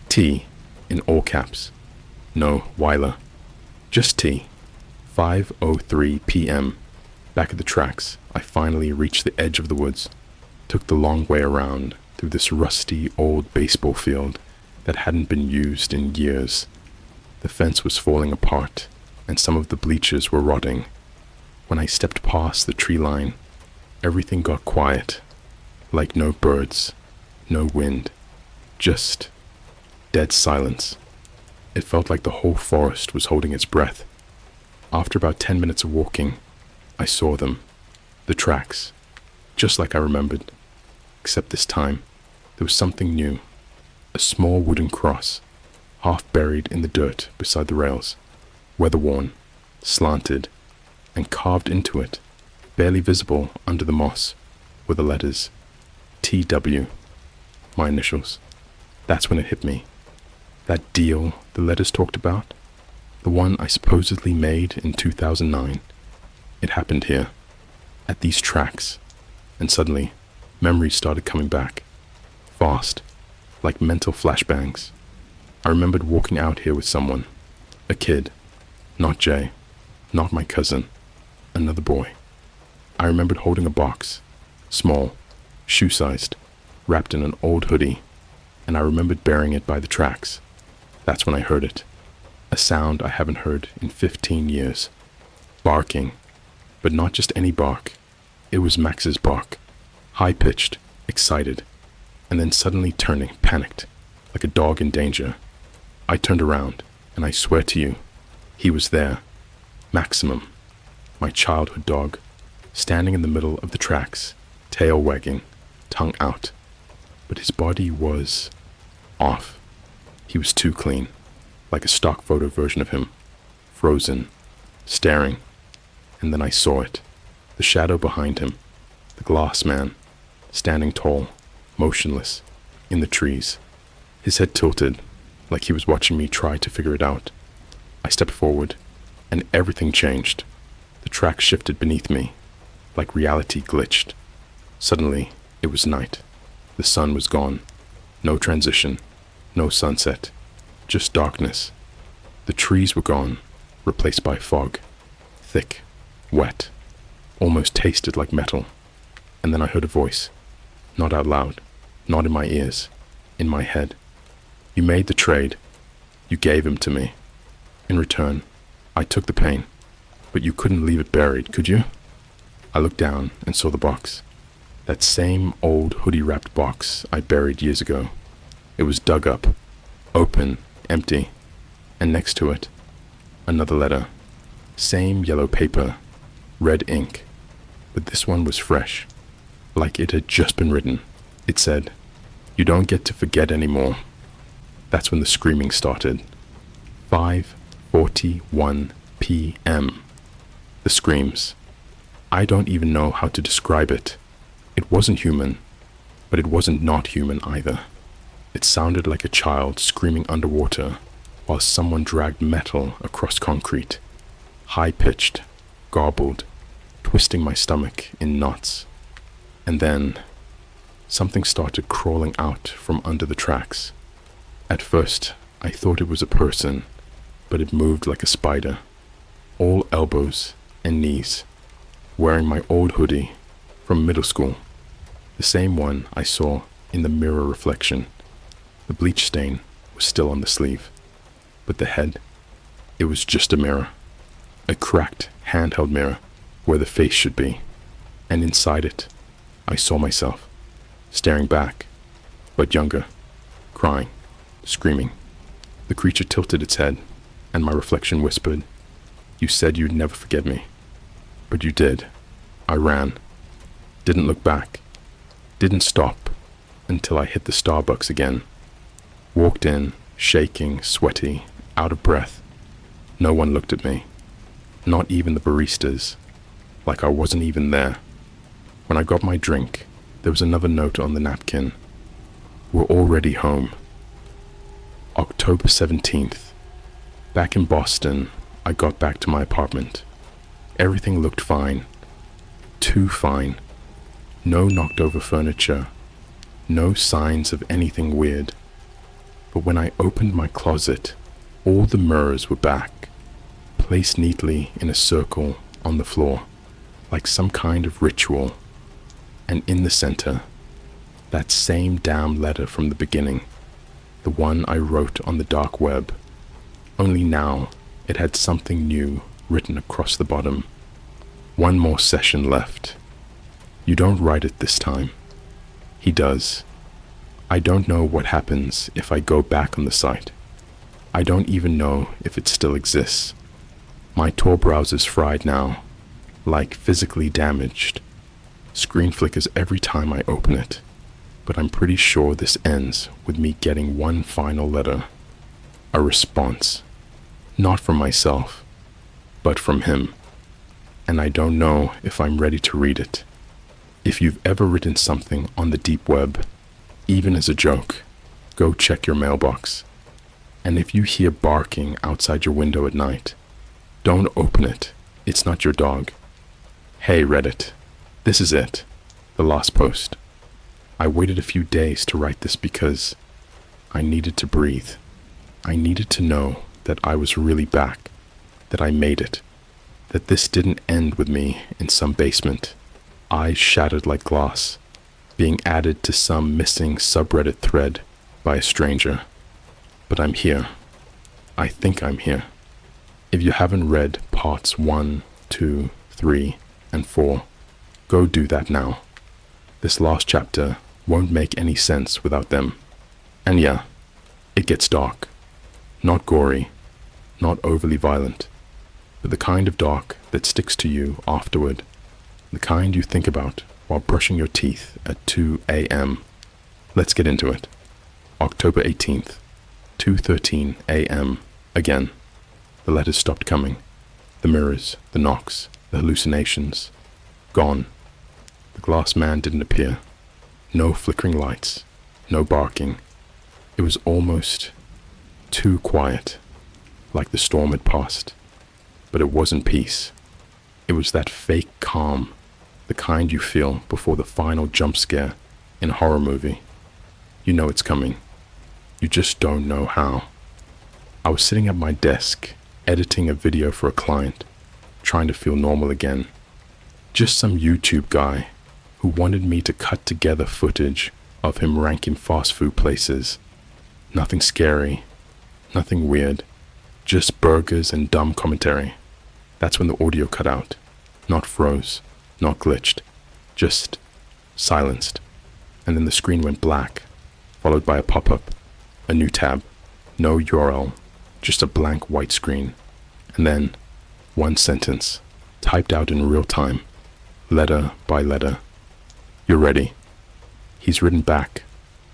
T, in all caps. No, Weiler. Just T. 5:03 p.m. Back at the tracks, I finally reached the edge of the woods. Took the long way around through this rusty old baseball field that hadn't been used in years. The fence was falling apart, and some of the bleachers were rotting. When I stepped past the tree line, everything got quiet, like no birds, no wind, just dead silence. It felt like the whole forest was holding its breath. After about 10 minutes of walking, I saw them, the tracks, just like I remembered. Except this time, there was something new. A small wooden cross, half buried in the dirt beside the rails, weather-worn, slanted, and carved into it, barely visible under the moss, were the letters TW, my initials. That's when it hit me. That deal the letters talked about, the one I supposedly made in 2009, it happened here, at these tracks, and suddenly, memories started coming back, fast, like mental flashbangs. I remembered walking out here with someone, a kid, not Jay, not my cousin, another boy. I remembered holding a box, small, shoe-sized, wrapped in an old hoodie, and I remembered burying it by the tracks. That's when I heard it, a sound I haven't heard in 15 years. Barking, but not just any bark. It was Max's bark. High-pitched, excited, and then suddenly turning, panicked, like a dog in danger. I turned around, and I swear to you, he was there. Maximum, my childhood dog, standing in the middle of the tracks, tail wagging, tongue out. But his body was off. He was too clean, like a stock photo version of him, frozen, staring. And then I saw it, the shadow behind him, the glass man, standing tall, motionless, in the trees, his head tilted, like he was watching me try to figure it out. I stepped forward, and everything changed. The track shifted beneath me, like reality glitched. Suddenly, it was night. The sun was gone. No transition, no sunset, just darkness. The trees were gone, replaced by fog, thick, wet, almost tasted like metal. And then I heard a voice. Not out loud, not in my ears, in my head. You made the trade. You gave him to me. In return, I took the pain, but you couldn't leave it buried, could you? I looked down and saw the box. That same old hoodie-wrapped box I buried years ago. It was dug up, open, empty, and next to it, another letter, Same yellow paper, red ink, but this one was fresh, like it had just been written. It said, "You don't get to forget anymore." That's when the screaming started. 5:41 p.m. The screams. I don't even know how to describe it. It wasn't human, but it wasn't not human either. It sounded like a child screaming underwater while someone dragged metal across concrete. High-pitched, garbled, twisting my stomach in knots. And then, something started crawling out from under the tracks. At first, I thought it was a person, but it moved like a spider, all elbows and knees, wearing my old hoodie from middle school, the same one I saw in the mirror reflection. The bleach stain was still on the sleeve, but the head, it was just a mirror, a cracked handheld mirror where the face should be, and inside it, I saw myself, staring back, but younger, crying, screaming. The creature tilted its head, and my reflection whispered, "You said you'd never forget me." But you did. I ran. Didn't look back. Didn't stop until I hit the Starbucks again. Walked in, shaking, sweaty, out of breath. No one looked at me. Not even the baristas. Like I wasn't even there. When I got my drink, there was another note on the napkin. "We're already home." October 17th. Back in Boston, I got back to my apartment. Everything looked fine. Too fine. No knocked over furniture. No signs of anything weird. But when I opened my closet, all the mirrors were back, placed neatly in a circle on the floor, like some kind of ritual. And in the center, that same damn letter from the beginning, the one I wrote on the dark web. Only now, it had something new written across the bottom. One more session left. You don't write it this time. He does. I don't know what happens if I go back on the site. I don't even know if it still exists. My Tor browser's fried now, like physically damaged. Screen flickers every time I open it, but I'm pretty sure this ends with me getting one final letter. A response. Not from myself, but from him. And I don't know if I'm ready to read it. If you've ever written something on the deep web, even as a joke, go check your mailbox. And if you hear barking outside your window at night, don't open it. It's not your dog. Hey Reddit, this is it, the last post. I waited a few days to write this because I needed to breathe. I needed to know that I was really back, that I made it, that this didn't end with me in some basement, eyes shattered like glass, being added to some missing subreddit thread by a stranger. But I'm here. I think I'm here. If you haven't read parts 1, 2, 3, and 4, go do that now. This last chapter won't make any sense without them. And yeah, it gets dark. Not gory, not overly violent, but the kind of dark that sticks to you afterward, the kind you think about while brushing your teeth at 2 a.m. Let's get into it. October 18th, 2:13 a.m. Again. The letters stopped coming. The mirrors, the knocks, the hallucinations. Gone. The glass man didn't appear. No flickering lights. No barking. It was almost too quiet, like the storm had passed. But it wasn't peace. It was that fake calm, the kind you feel before the final jump scare in a horror movie. You know it's coming. You just don't know how. I was sitting at my desk, editing a video for a client, trying to feel normal again. Just some YouTube guy who wanted me to cut together footage of him ranking fast food places. Nothing scary, nothing weird, just burgers and dumb commentary. That's when the audio cut out. Not froze, not glitched, just silenced. And then the screen went black, followed by a pop-up, a new tab, no URL, just a blank white screen. And then, One sentence, typed out in real time, letter by letter. You're ready. He's written back,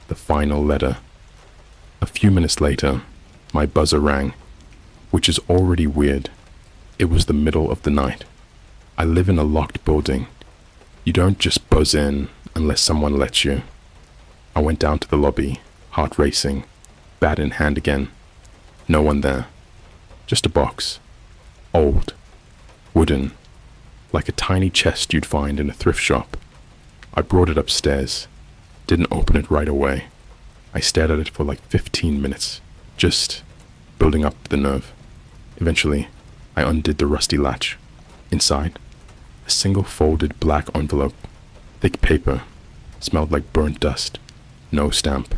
the final letter. A few minutes later, my buzzer rang, which is already weird. It was the middle of the night. I live in a locked building. You don't just buzz in unless someone lets you. I went down to the lobby, heart racing, bat in hand again. No one there. Just a box. Old. Wooden. Like a tiny chest you'd find in a thrift shop. I brought it upstairs. Didn't open it right away. I stared at it for like 15 minutes, just building up the nerve. Eventually, I undid the rusty latch. Inside, a single folded black envelope. Thick paper. Smelled like burnt dust. No stamp.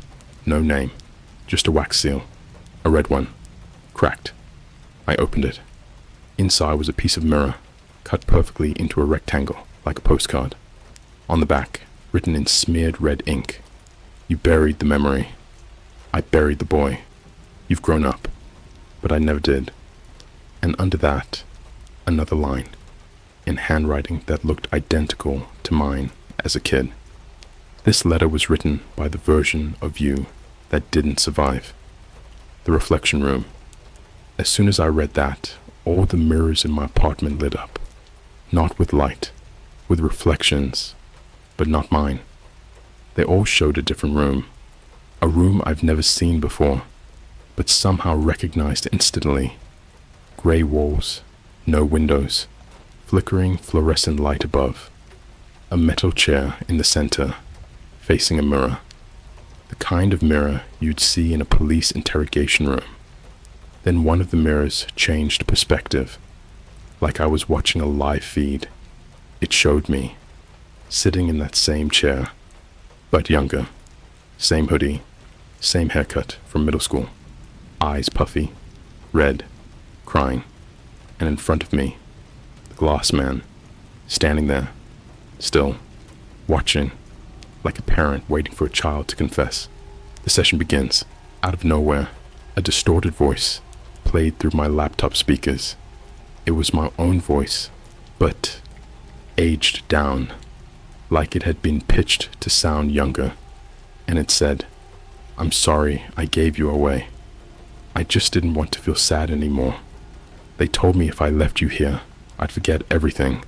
No name. Just a wax seal. A red one. Cracked. I opened it. Inside was a piece of mirror, cut perfectly into a rectangle, like a postcard. On the back, written in smeared red ink, "You buried the memory. I buried the boy. You've grown up." But I never did. And under that, another line, in handwriting that looked identical to mine as a kid. This letter was written by the version of you that didn't survive. The reflection room. As soon as I read that, all the mirrors in my apartment lit up. Not with light, with reflections, but not mine. They all showed a different room. A room I've never seen before, but somehow recognized instantly. Gray walls, no windows, flickering fluorescent light above. A metal chair in the center, facing a mirror. The kind of mirror you'd see in a police interrogation room. Then one of the mirrors changed perspective, like I was watching a live feed. It showed me, sitting in that same chair, but younger. Same hoodie, same haircut from middle school. Eyes puffy, red, crying. And in front of me, the glass man, standing there, still, watching, like a parent waiting for a child to confess. The session begins. Out of nowhere, a distorted voice played through my laptop speakers. It was my own voice, but aged down, like it had been pitched to sound younger. And it said, "I'm sorry I gave you away. I just didn't want to feel sad anymore. They told me if I left you here, I'd forget everything.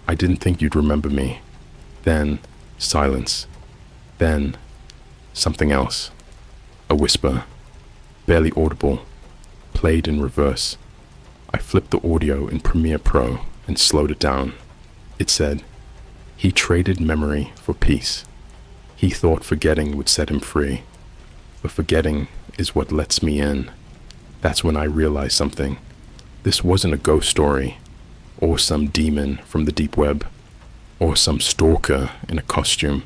I didn't think you'd remember me." Then, silence. Then, something else. A whisper, barely audible, played in reverse. I flipped the audio in Premiere Pro and slowed it down. It said, "He traded memory for peace. He thought forgetting would set him free. But forgetting is what lets me in." That's when I realized something. This wasn't a ghost story, or some demon from the deep web, or some stalker in a costume.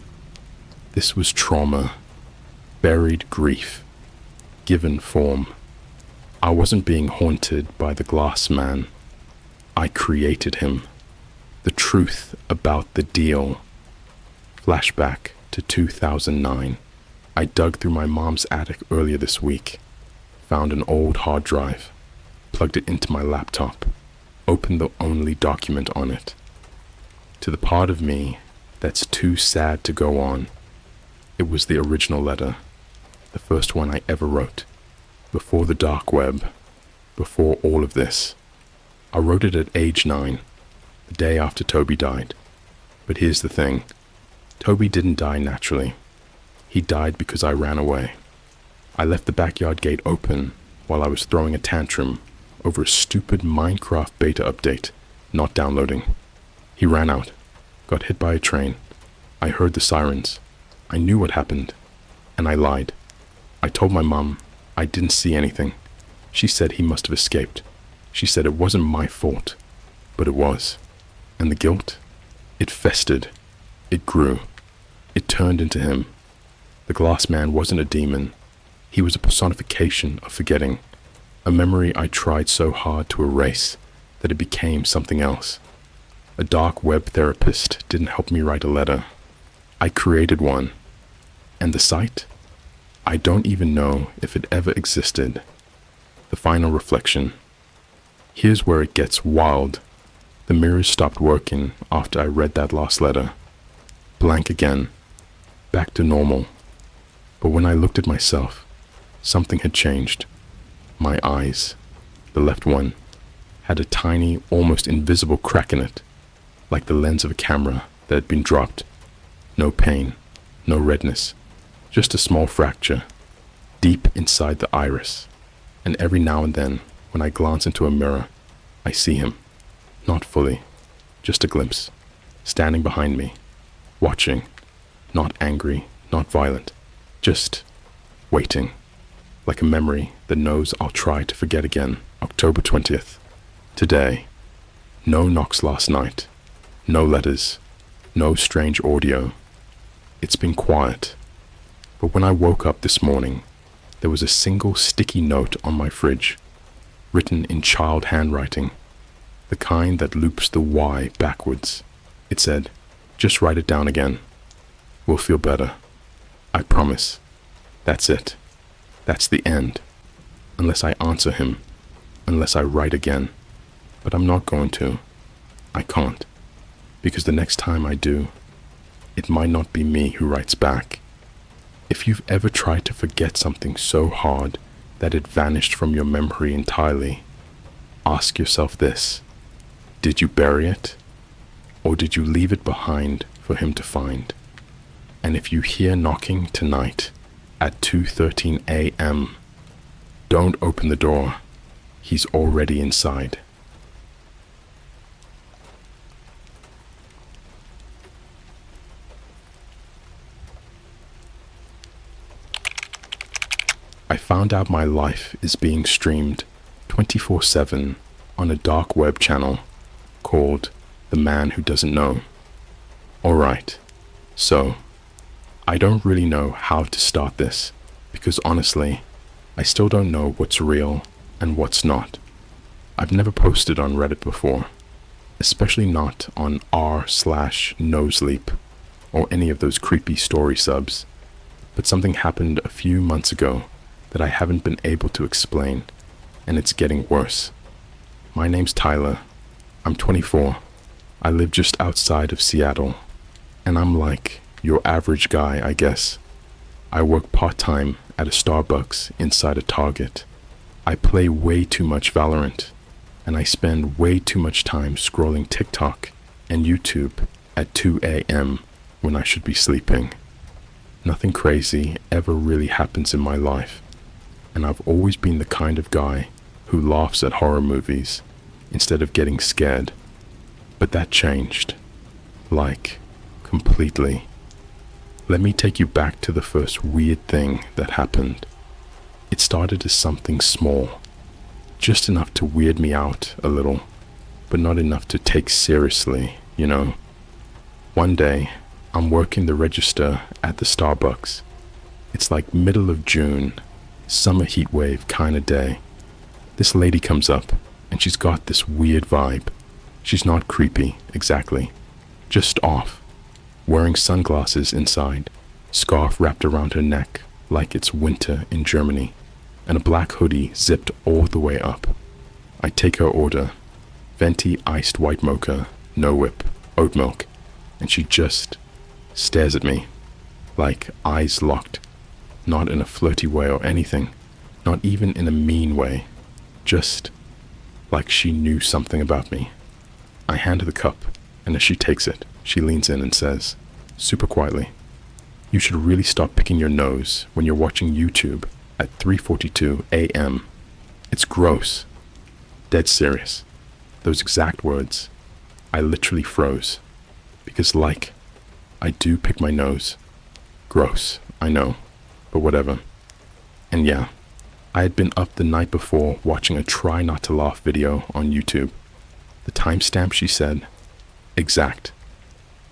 This was trauma, buried grief, given form. I wasn't being haunted by the glass man. I created him. The truth about the deal. Flashback to 2009. I dug through my mom's attic earlier this week, found an old hard drive, plugged it into my laptop, opened the only document on it. To the part of me that's too sad to go on, it was the original letter, the first one I ever wrote, before the dark web, before all of this. I wrote it at age 9, the day after Toby died. But here's the thing, Toby didn't die naturally. He died because I ran away. I left the backyard gate open while I was throwing a tantrum over a stupid Minecraft beta update not downloading. He ran out, got hit by a train. I heard the sirens. I knew what happened, and I lied. I told my mom I didn't see anything. She said he must have escaped. She said it wasn't my fault, but it was. And the guilt? It festered. It grew. It turned into him. The glass man wasn't a demon. He was a personification of forgetting, a memory I tried so hard to erase that it became something else. A dark web therapist didn't help me write a letter. I created one. And the site? I don't even know if it ever existed. The final reflection. Here's where it gets wild. The mirrors stopped working after I read that last letter. Blank again. Back to normal. But when I looked at myself, something had changed. My eyes, the left one, had a tiny, almost invisible crack in it, like the lens of a camera that had been dropped. No pain, no redness, just a small fracture, deep inside the iris. And every now and then, when I glance into a mirror, I see him. Not fully, just a glimpse, standing behind me, watching, not angry, not violent, just waiting, like a memory that knows I'll try to forget again. October 20th. Today. No knocks last night. No letters. No strange audio. It's been quiet. But when I woke up this morning, there was a single sticky note on my fridge, written in child handwriting, the kind that loops the Y backwards. It said, "Just write it down again. We'll feel better. I promise. That's it. That's the end. Unless I answer him. Unless I write again. But I'm not going to. I can't. Because the next time I do, it might not be me who writes back." If you've ever tried to forget something so hard that it vanished from your memory entirely, ask yourself this: did you bury it? Or did you leave it behind for him to find? And if you hear knocking tonight at 2:13 a.m., don't open the door. He's already inside. I found out my life is being streamed 24/7 on a dark web channel called The Man Who Doesn't Know. Alright, so I don't really know how to start this, because honestly, I still don't know what's real and what's not. I've never posted on Reddit before, especially not on r/nosleep or any of those creepy story subs, but something happened a few months ago that I haven't been able to explain, and it's getting worse. My name's Tyler. I'm 24. I live just outside of Seattle, and I'm like your average guy, I guess. I work part-time at a Starbucks inside a Target. I play way too much Valorant, and I spend way too much time scrolling TikTok and YouTube at 2 a.m. when I should be sleeping. Nothing crazy ever really happens in my life, and I've always been the kind of guy who laughs at horror movies instead of getting scared. But that changed. Like, completely. Let me take you back to the first weird thing that happened. It started as something small, just enough to weird me out a little, but not enough to take seriously, you know. One day, I'm working the register at the Starbucks. It's like middle of June, summer heat wave kind of day. This lady comes up, and she's got this weird vibe. She's not creepy, exactly, just off. Wearing sunglasses inside, scarf wrapped around her neck like it's winter in Germany, and a black hoodie zipped all the way up. I take her order, venti iced white mocha, no whip, oat milk, and she just stares at me, like eyes locked, not in a flirty way or anything, not even in a mean way, just like she knew something about me. I hand her the cup, and as she takes it, she leans in and says, super quietly, "You should really stop picking your nose when you're watching YouTube at 3:42 a.m. It's gross." Dead serious. Those exact words. I literally froze. Because I do pick my nose. Gross, I know, but whatever. And yeah, I had been up the night before watching a try not to laugh video on YouTube. The timestamp she said, exact.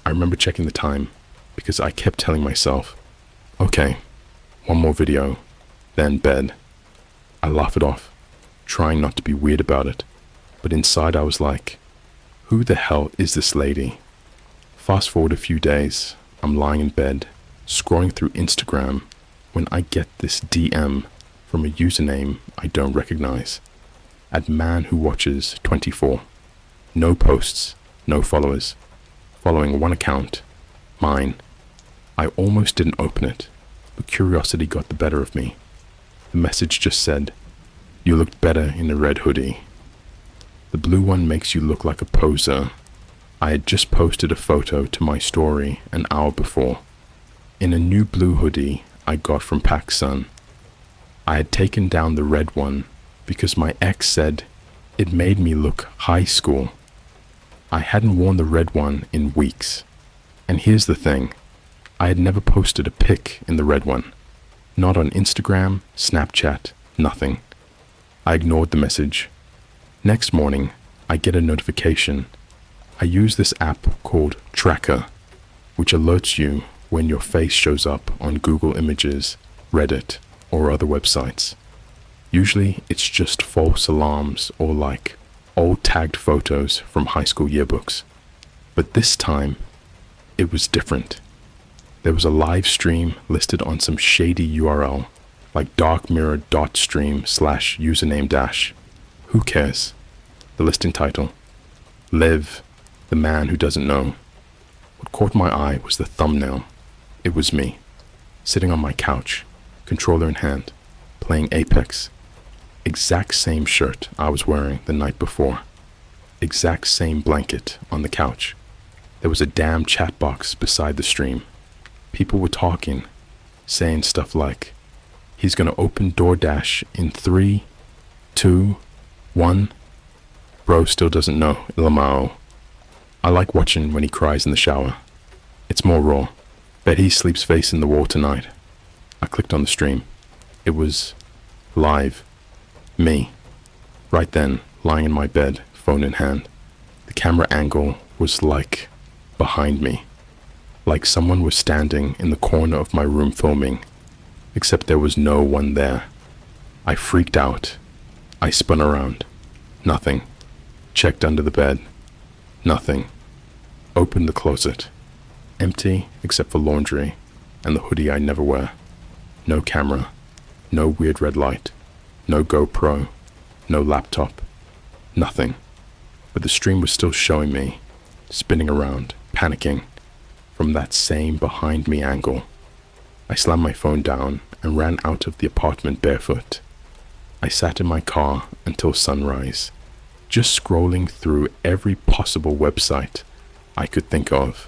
I remember checking the time because I kept telling myself, okay, one more video, then bed. I laugh it off, trying not to be weird about it, but inside I was like, who the hell is this lady? Fast forward a few days, I'm lying in bed, scrolling through Instagram, when I get this DM from a username I don't recognize. at Man Who Watches 24. No posts, no followers. Following one account, mine. I almost didn't open it, but curiosity got the better of me. The message just said, "You looked better in a red hoodie." The blue one makes you look like a poser. I had just posted a photo to my story an hour before, in a new blue hoodie I got from PacSun. I had taken down the red one because my ex said it made me look high school. I hadn't worn the red one in weeks. And here's the thing, I had never posted a pic in the red one. Not on Instagram, Snapchat, nothing. I ignored the message. Next morning, I get a notification. I use this app called Tracker, which alerts you when your face shows up on Google Images, Reddit, or other websites. Usually, it's just false alarms or like old tagged photos from high school yearbooks. But this time, it was different. There was a live stream listed on some shady URL, like darkmirror.stream/username-. Who cares? The listing title, Live, the Man Who Doesn't Know. What caught my eye was the thumbnail. It was me, sitting on my couch, controller in hand, playing Apex. Exact same shirt I was wearing the night before. Exact same blanket on the couch. There was a damn chat box beside the stream. People were talking, saying stuff like, "He's gonna open DoorDash in 3, 2, 1. Bro still doesn't know, Ilamao. I like watching when he cries in the shower. It's more raw. Bet he sleeps facing the wall tonight." I clicked on the stream. It was live. Me. Right then, lying in my bed, phone in hand. The camera angle was like behind me. Like someone was standing in the corner of my room filming, except there was no one there. I freaked out. I spun around. Nothing. Checked under the bed. Nothing. Opened the closet. Empty except for laundry and the hoodie I never wear. No camera. No weird red light. No GoPro. No laptop. Nothing. But the stream was still showing me, spinning around, panicking, from that same behind me angle. I slammed my phone down and ran out of the apartment barefoot. I sat in my car until sunrise, just scrolling through every possible website I could think of.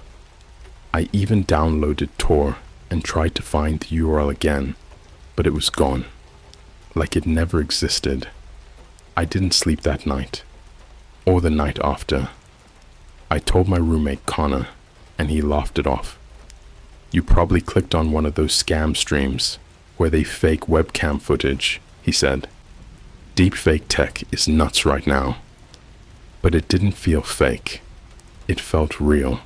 I even downloaded Tor and tried to find the URL again, but it was gone, like it never existed. I didn't sleep that night, or the night after. I told my roommate Connor, and he laughed it off. "You probably clicked on one of those scam streams where they fake webcam footage," he said. "Deepfake tech is nuts right now." But it didn't feel fake. It felt real.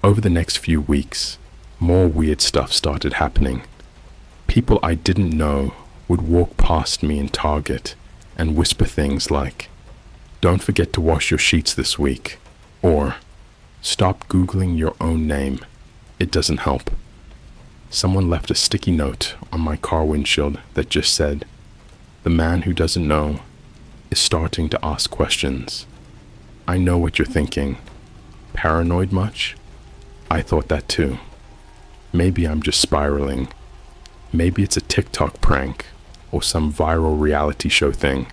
Over the next few weeks, more weird stuff started happening. People I didn't know would walk past me in Target and whisper things like, "Don't forget to wash your sheets this week," or "Stop Googling your own name. It doesn't help." Someone left a sticky note on my car windshield that just said, "The man who doesn't know is starting to ask questions." I know what you're thinking. Paranoid much? I thought that too. Maybe I'm just spiraling. Maybe it's a TikTok prank or some viral reality show thing.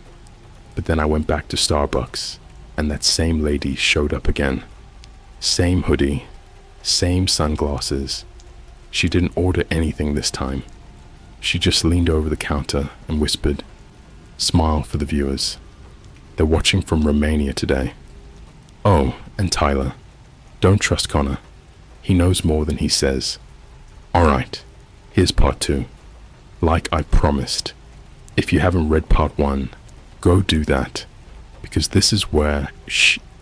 But then I went back to Starbucks and that same lady showed up again. Same hoodie, same sunglasses. She didn't order anything this time. She just leaned over the counter and whispered, "Smile for the viewers. They're watching from Romania today." Oh, and Tyler. Don't trust Connor. He knows more than he says. Alright, here's part 2. Like I promised, if you haven't read part 1, go do that, because this is where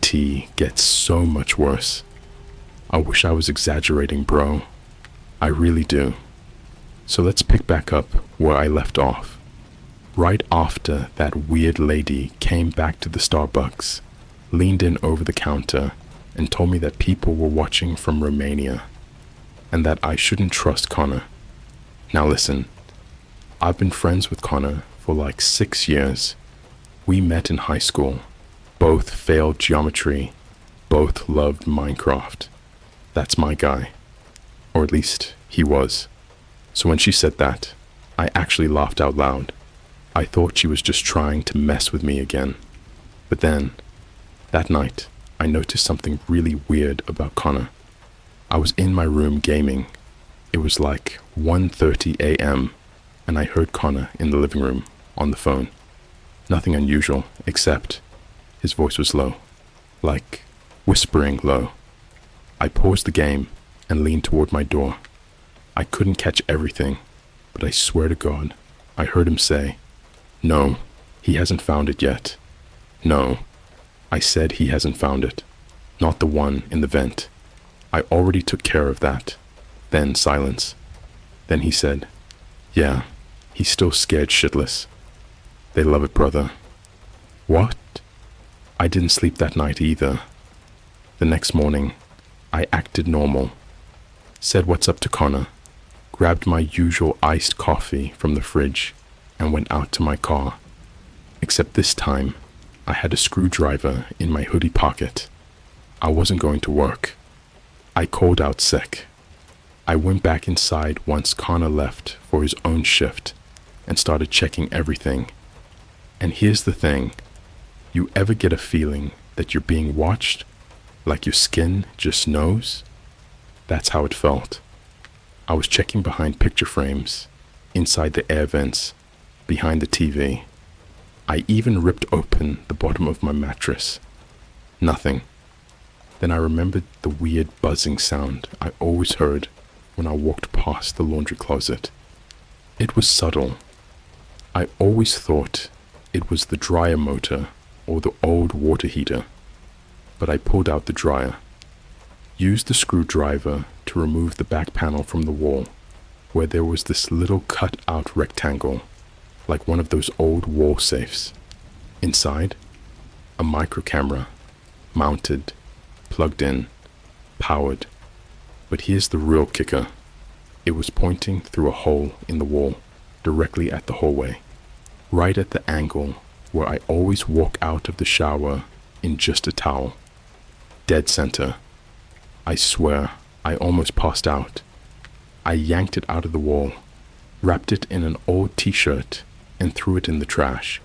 tea gets so much worse. I wish I was exaggerating, bro. I really do. So let's pick back up where I left off. Right after that weird lady came back to the Starbucks, leaned in over the counter, and told me that people were watching from Romania, and that I shouldn't trust Connor. Now listen, I've been friends with Connor for like 6 years. We met in high school. Both failed geometry. Both loved Minecraft. That's my guy. Or at least, he was. So when she said that, I actually laughed out loud. I thought she was just trying to mess with me again. But then, that night, I noticed something really weird about Connor. I was in my room gaming. It was like 1:30 a.m. and I heard Connor in the living room on the phone. Nothing unusual, except his voice was low, like whispering low. I paused the game and leaned toward my door. I couldn't catch everything, but I swear to God, I heard him say, "No, he hasn't found it yet. No." I said he hasn't found it, not the one in the vent. I already took care of that. Then silence. Then he said, "Yeah, he's still scared shitless. They love it, brother." What? I didn't sleep that night either. The next morning, I acted normal, said what's up to Connor, grabbed my usual iced coffee from the fridge, and went out to my car. Except this time, I had a screwdriver in my hoodie pocket. I wasn't going to work. I called out sick. I went back inside once Connor left for his own shift and started checking everything. And here's the thing. You ever get a feeling that you're being watched? Like your skin just knows? That's how it felt. I was checking behind picture frames, inside the air vents, behind the TV. I even ripped open the bottom of my mattress. Nothing. Then I remembered the weird buzzing sound I always heard when I walked past the laundry closet. It was subtle. I always thought it was the dryer motor or the old water heater. But I pulled out the dryer, used the screwdriver to remove the back panel from the wall, where there was this little cut-out rectangle, like one of those old wall safes. Inside, a micro camera, mounted, plugged in, powered. But here's the real kicker. It was pointing through a hole in the wall, directly at the hallway, right at the angle where I always walk out of the shower in just a towel. Dead center. I swear, I almost passed out. I yanked it out of the wall, wrapped it in an old t-shirt, and threw it in the trash.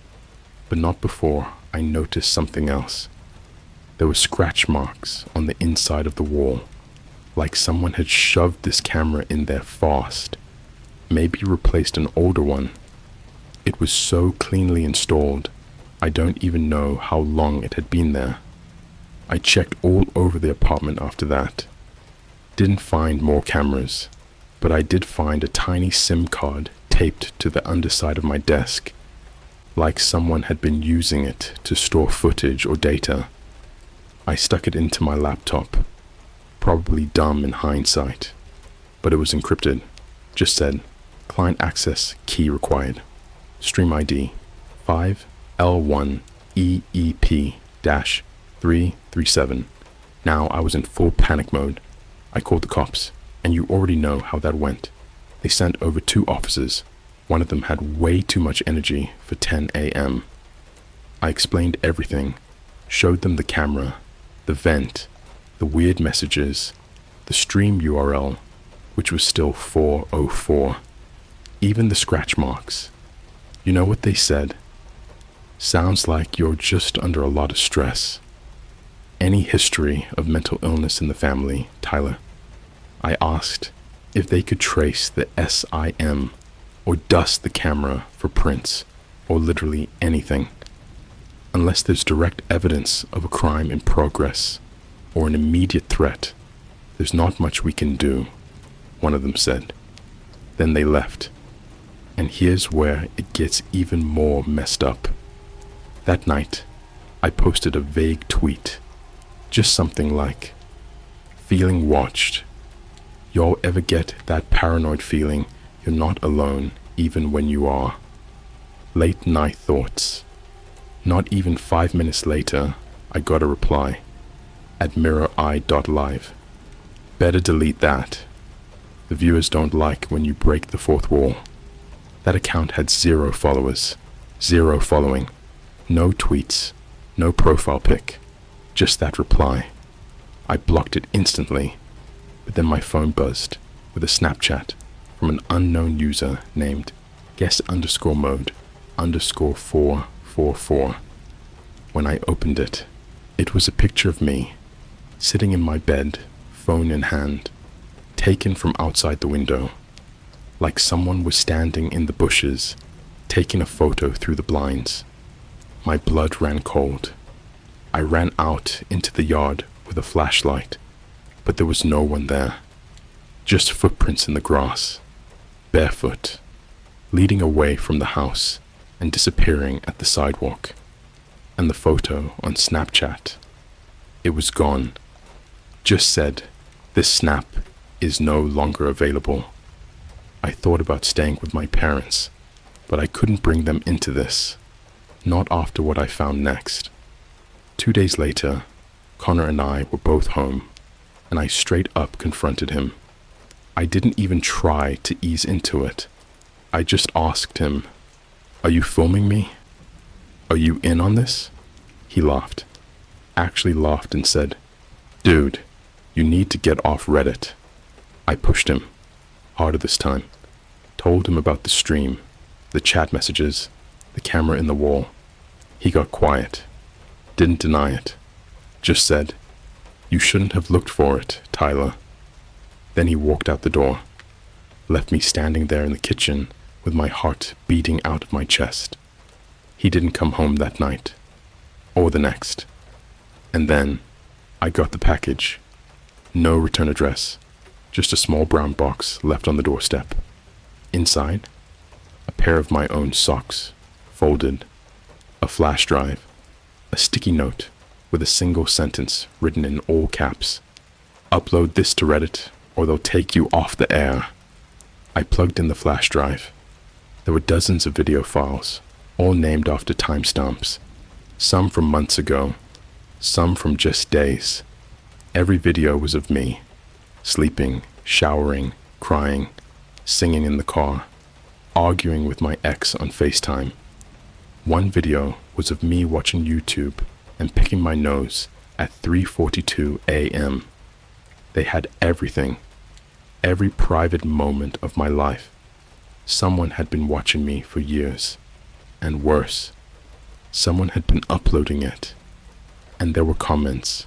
But not before I noticed something else. There were scratch marks on the inside of the wall, like someone had shoved this camera in there fast, maybe replaced an older one. It was so cleanly installed, I don't even know how long it had been there. I checked all over the apartment after that. Didn't find more cameras, but I did find a tiny SIM card taped to the underside of my desk, like someone had been using it to store footage or data. I stuck it into my laptop, probably dumb in hindsight, but it was encrypted. Just said, client access key required. Stream ID 5L1EEP-337. Now I was in full panic mode. I called the cops, and you already know how that went. They sent over 2 officers. One of them had way too much energy for 10 a.m. I explained everything, showed them the camera, the vent, the weird messages, the stream URL, which was still 404, even the scratch marks. You know what they said? Sounds like you're just under a lot of stress. Any history of mental illness in the family, Tyler? I asked if they could trace the SIM or dust the camera for prints or literally anything. Unless there's direct evidence of a crime in progress or an immediate threat, there's not much we can do, one of them said. Then they left. And here's where it gets even more messed up. That night, I posted a vague tweet, just something like, "Feeling watched. Y'all ever get that paranoid feeling you're not alone even when you are? Late night thoughts." Not even 5 minutes later, I got a reply at mirroreye.live. Better delete that. The viewers don't like when you break the fourth wall. That account had 0 followers, 0 following. No tweets, no profile pic, just that reply. I blocked it instantly, but then my phone buzzed with a Snapchat from an unknown user named guest_mode_444. When I opened it, it was a picture of me, sitting in my bed, phone in hand, taken from outside the window, like someone was standing in the bushes, taking a photo through the blinds. My blood ran cold. I ran out into the yard with a flashlight, but there was no one there. Just footprints in the grass, barefoot, leading away from the house and disappearing at the sidewalk. And the photo on Snapchat, it was gone. Just said, "This snap is no longer available." I thought about staying with my parents, but I couldn't bring them into this, not after what I found next. 2 days later, Connor and I were both home, and I straight up confronted him. I didn't even try to ease into it. I just asked him, "Are you filming me? Are you in on this?" He laughed, actually laughed and said, "Dude, you need to get off Reddit." I pushed him, harder this time, told him about the stream, the chat messages, the camera in the wall. He got quiet, didn't deny it, just said, "You shouldn't have looked for it, Tyler." Then he walked out the door, left me standing there in the kitchen with my heart beating out of my chest. He didn't come home that night, or the next. And then I got the package. No return address, just a small brown box left on the doorstep. Inside, a pair of my own socks, folded, a flash drive, a sticky note with a single sentence written in all caps. "Upload this to Reddit or they'll take you off the air." I plugged in the flash drive. There were dozens of video files, all named after timestamps, some from months ago, some from just days. Every video was of me, sleeping, showering, crying, singing in the car, arguing with my ex on FaceTime. One video was of me watching YouTube and picking my nose at 3:42 a.m. They had everything, every private moment of my life. Someone had been watching me for years, and worse, someone had been uploading it. And there were comments,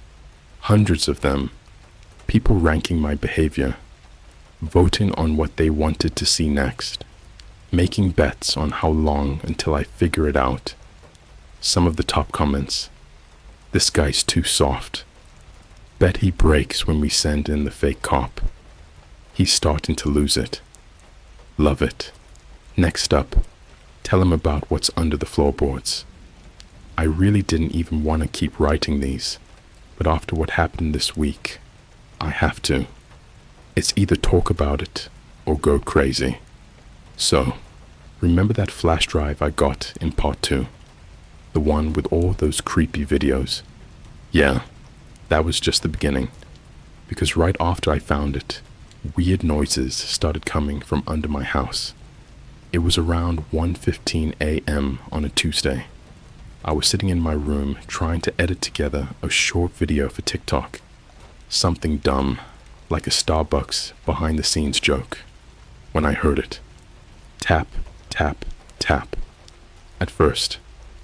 hundreds of them, people ranking my behavior, voting on what they wanted to see next, making bets on how long until I figure it out. Some of the top comments: "This guy's too soft. Bet he breaks when we send in the fake cop. He's starting to lose it. Love it. Next up, tell him about what's under the floorboards." I really didn't even want to keep writing these, but after what happened this week, I have to. It's either talk about it or go crazy. So, remember that flash drive I got in part 2? The one with all those creepy videos? Yeah, that was just the beginning, because right after I found it, weird noises started coming from under my house. It was around 1:15 a.m. on a Tuesday. I was sitting in my room trying to edit together a short video for TikTok. Something dumb, like a Starbucks behind-the-scenes joke, when I heard it. Tap, tap, tap. At first,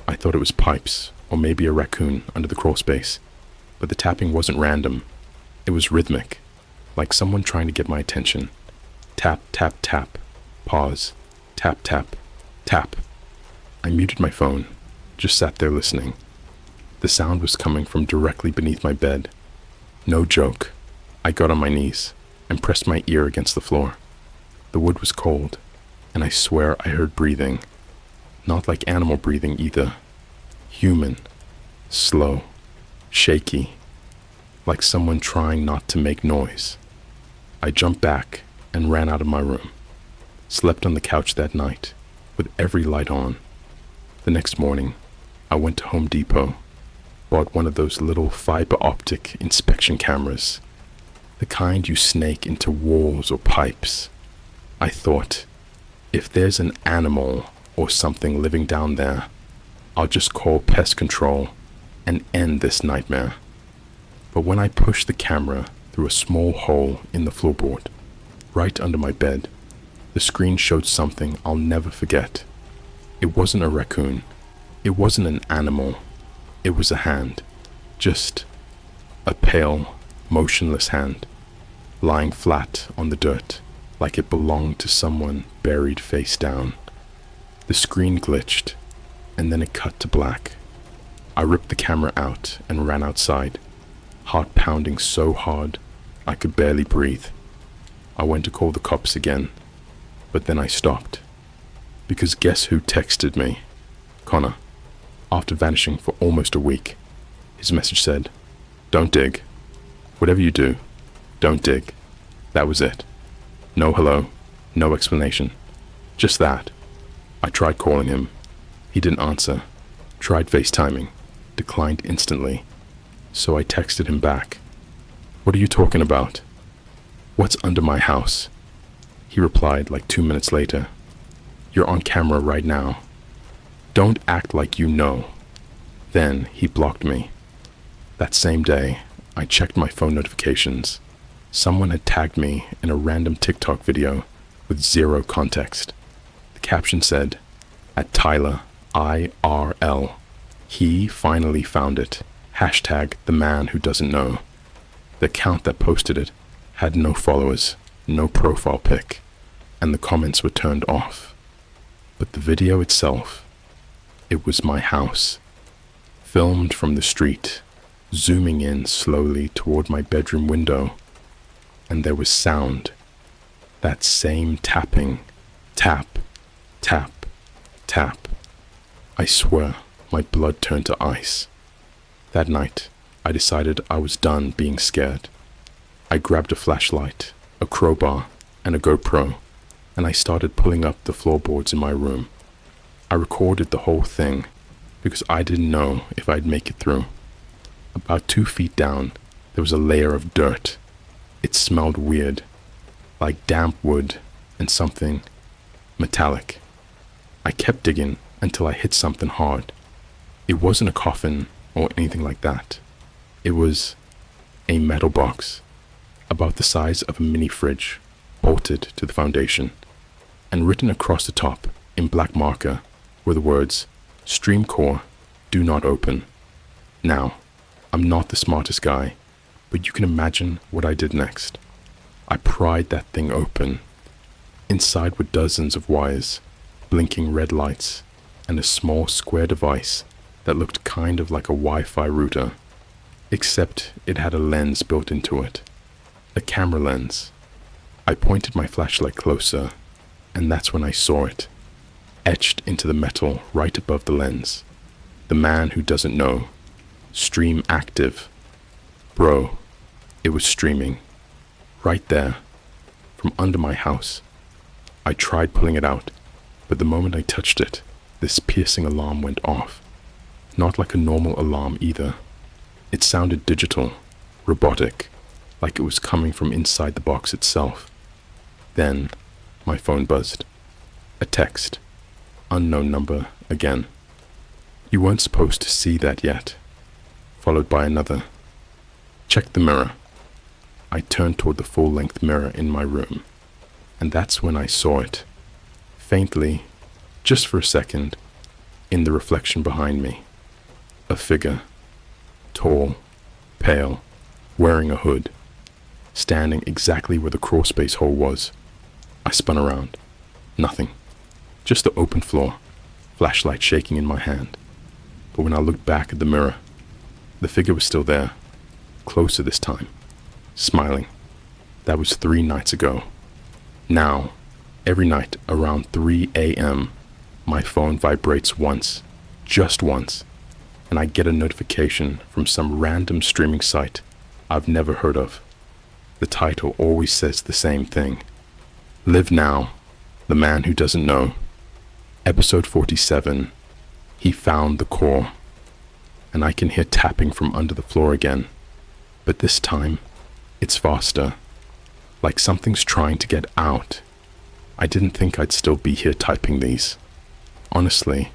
I thought it was pipes, or maybe a raccoon under the crawl space, but the tapping wasn't random. It was rhythmic, like someone trying to get my attention. Tap, tap, tap, pause, tap, tap, tap. I muted my phone, just sat there listening. The sound was coming from directly beneath my bed. No joke. I got on my knees and pressed my ear against the floor. The wood was cold, and I swear I heard breathing. Not like animal breathing either. Human. Slow. Shaky. Like someone trying not to make noise. I jumped back and ran out of my room. Slept on the couch that night, with every light on. The next morning, I went to Home Depot, bought one of those little fiber optic inspection cameras, the kind you snake into walls or pipes. I thought, if there's an animal or something living down there, I'll just call pest control and end this nightmare. But when I pushed the camera through a small hole in the floorboard, right under my bed, the screen showed something I'll never forget. It wasn't a raccoon. It wasn't an animal. It was a hand. Just a pale, motionless hand, lying flat on the dirt, like it belonged to someone buried face down. The screen glitched, and then it cut to black. I ripped the camera out and ran outside, heart pounding so hard I could barely breathe. I went to call the cops again, but then I stopped. Because guess who texted me? Connor. After vanishing for almost a week, his message said, "Don't dig. Whatever you do, don't dig." That was it. No hello, no explanation. Just that. I tried calling him. He didn't answer. Tried FaceTiming. Declined instantly. So I texted him back. "What are you talking about? What's under my house?" He replied like 2 minutes later. "You're on camera right now. Don't act like you know." Then he blocked me. That same day, I checked my phone notifications. Someone had tagged me in a random TikTok video with zero context. The caption said, "At Tyler IRL. He finally found it. Hashtag the man who doesn't know." The account that posted it had no followers, no profile pic, and the comments were turned off. But the video itself, it was my house, filmed from the street, zooming in slowly toward my bedroom window, and there was sound, that same tapping, tap, tap, tap. I swear my blood turned to ice. That night, I decided I was done being scared. I grabbed a flashlight, a crowbar, and a GoPro, and I started pulling up the floorboards in my room. I recorded the whole thing because I didn't know if I'd make it through. About 2 feet down, there was a layer of dirt. It smelled weird, like damp wood and something metallic. I kept digging until I hit something hard. It wasn't a coffin or anything like that. It was a metal box, about the size of a mini fridge, bolted to the foundation, and written across the top in black marker were the words, "Stream core, do not open." Now, I'm not the smartest guy, but you can imagine what I did next. I pried that thing open. Inside were dozens of wires, blinking red lights, and a small square device that looked kind of like a Wi-Fi router, except it had a lens built into it, a camera lens. I pointed my flashlight closer, and that's when I saw it, etched into the metal right above the lens. The man who doesn't know. Stream active. Bro, it was streaming. Right there, from under my house. I tried pulling it out, but the moment I touched it, this piercing alarm went off. Not like a normal alarm either. It sounded digital, robotic, like it was coming from inside the box itself. Then, my phone buzzed. A text. Unknown number again. "You weren't supposed to see that yet." Followed by another. "Check the mirror." I turned toward the full-length mirror in my room, and that's when I saw it. Faintly, just for a second, in the reflection behind me. A figure. Tall, pale, wearing a hood, standing exactly where the crawl space hole was. I spun around. Nothing. Just the open floor, flashlight shaking in my hand. But when I looked back at the mirror, the figure was still there, closer this time, smiling. That was 3 nights ago. Now, every night around 3 a.m., my phone vibrates once, just once, and I get a notification from some random streaming site I've never heard of. The title always says the same thing. Live Now, The Man Who Doesn't Know. Episode 47, He Found the Core. And I can hear tapping from under the floor again. But this time, it's faster. Like something's trying to get out. I didn't think I'd still be here typing these. Honestly,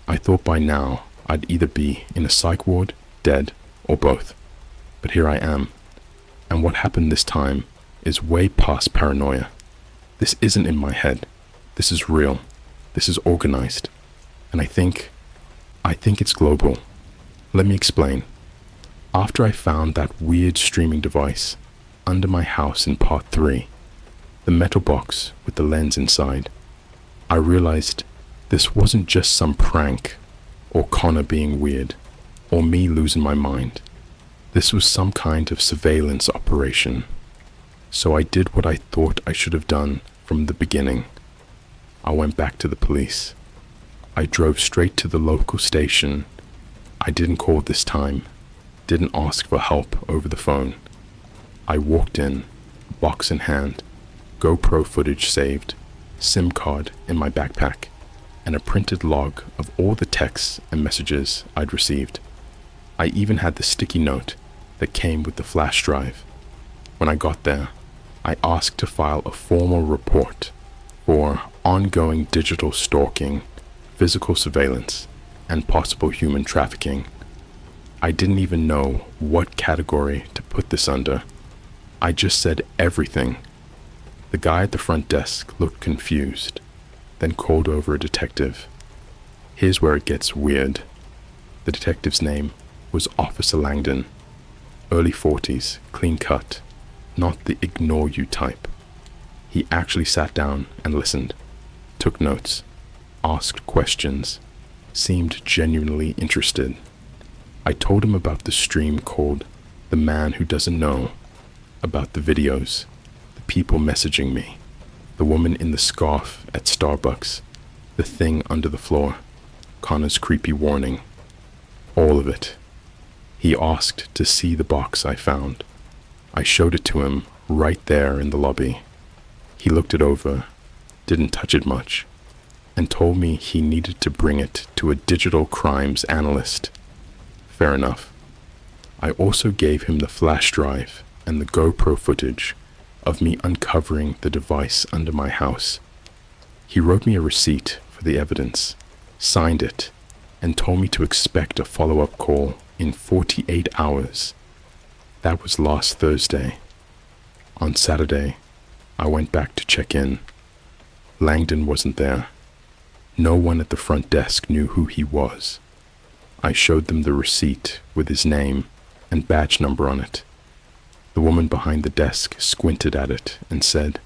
I thought by now I'd either be in a psych ward, dead, or both. But here I am. And what happened this time is way past paranoia. This isn't in my head. This is real. This is organized. And I think it's global. Let me explain. After I found that weird streaming device under my house in part 3, the metal box with the lens inside, I realized this wasn't just some prank or Connor being weird or me losing my mind. This was some kind of surveillance operation. So I did what I thought I should have done from the beginning. I went back to the police. I drove straight to the local station. I didn't call this time, didn't ask for help over the phone. I walked in, box in hand, GoPro footage saved, SIM card in my backpack, and a printed log of all the texts and messages I'd received. I even had the sticky note that came with the flash drive. When I got there, I asked to file a formal report for ongoing digital stalking, physical surveillance, and possible human trafficking. I didn't even know what category to put this under. I just said everything. The guy at the front desk looked confused, then called over a detective. Here's where it gets weird. The detective's name was Officer Langdon. Early 40s, clean cut, not the ignore you type. He actually sat down and listened, took notes, asked questions, seemed genuinely interested. I told him about the stream called The Man Who Doesn't Know, about the videos, the people messaging me, the woman in the scarf at Starbucks, the thing under the floor, Connor's creepy warning, all of it. He asked to see the box I found. I showed it to him right there in the lobby. He looked it over, didn't touch it much, and told me he needed to bring it to a digital crimes analyst. Fair enough. I also gave him the flash drive and the GoPro footage of me uncovering the device under my house. He wrote me a receipt for the evidence, signed it, and told me to expect a follow-up call in 48 hours. That was last Thursday. On Saturday, I went back to check in. Langdon wasn't there. No one at the front desk knew who he was. I showed them the receipt with his name and badge number on it. The woman behind the desk squinted at it and said,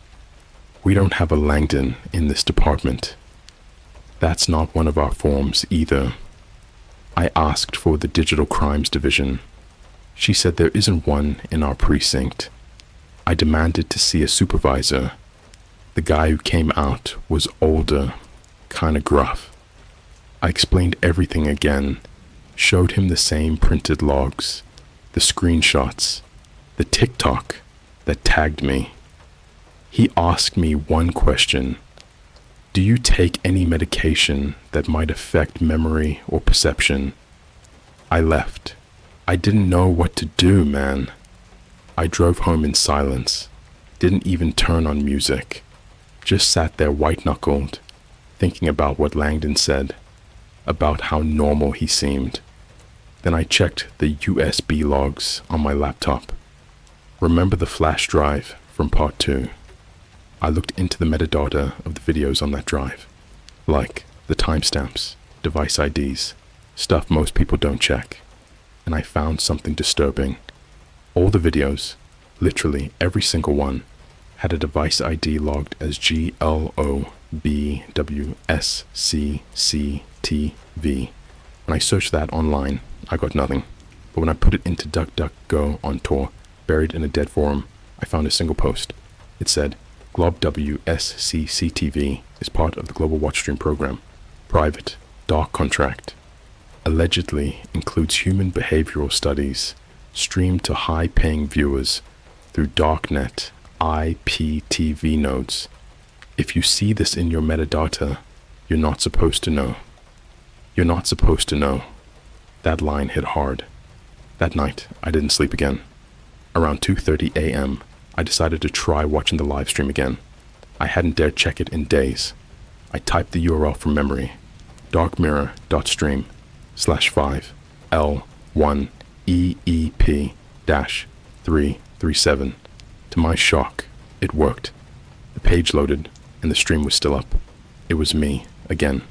"We don't have a Langdon in this department. That's not one of our forms either." I asked for the Digital Crimes Division. She said there isn't one in our precinct. I demanded to see a supervisor. The guy who came out was older, kinda gruff. I explained everything again, showed him the same printed logs, the screenshots, the TikTok that tagged me. He asked me one question. Do you take any medication that might affect memory or perception? I left. I didn't know what to do, man. I drove home in silence, didn't even turn on music, just sat there white-knuckled, thinking about what Langdon said, about how normal he seemed. Then I checked the USB logs on my laptop. Remember the flash drive from part 2? I looked into the metadata of the videos on that drive, like the timestamps, device IDs, stuff most people don't check, and I found something disturbing. All the videos, literally every single one, had a device ID logged as GLOBWSCCTV. When I searched that online, I got nothing. But when I put it into DuckDuckGo on Tor, buried in a dead forum, I found a single post. It said, GLOBWSCCTV is part of the Global Watchstream program. Private, dark contract. Allegedly includes human behavioral studies streamed to high-paying viewers through darknet IPTV nodes. If you see this in your metadata, you're not supposed to know. You're not supposed to know. That line hit hard. That night, I didn't sleep again. Around 2:30 a.m., I decided to try watching the live stream again. I hadn't dared check it in days. I typed the URL from memory, darkmirror.stream/5L1EEP-337. To my shock, it worked. The page loaded and the stream was still up. It was me, again,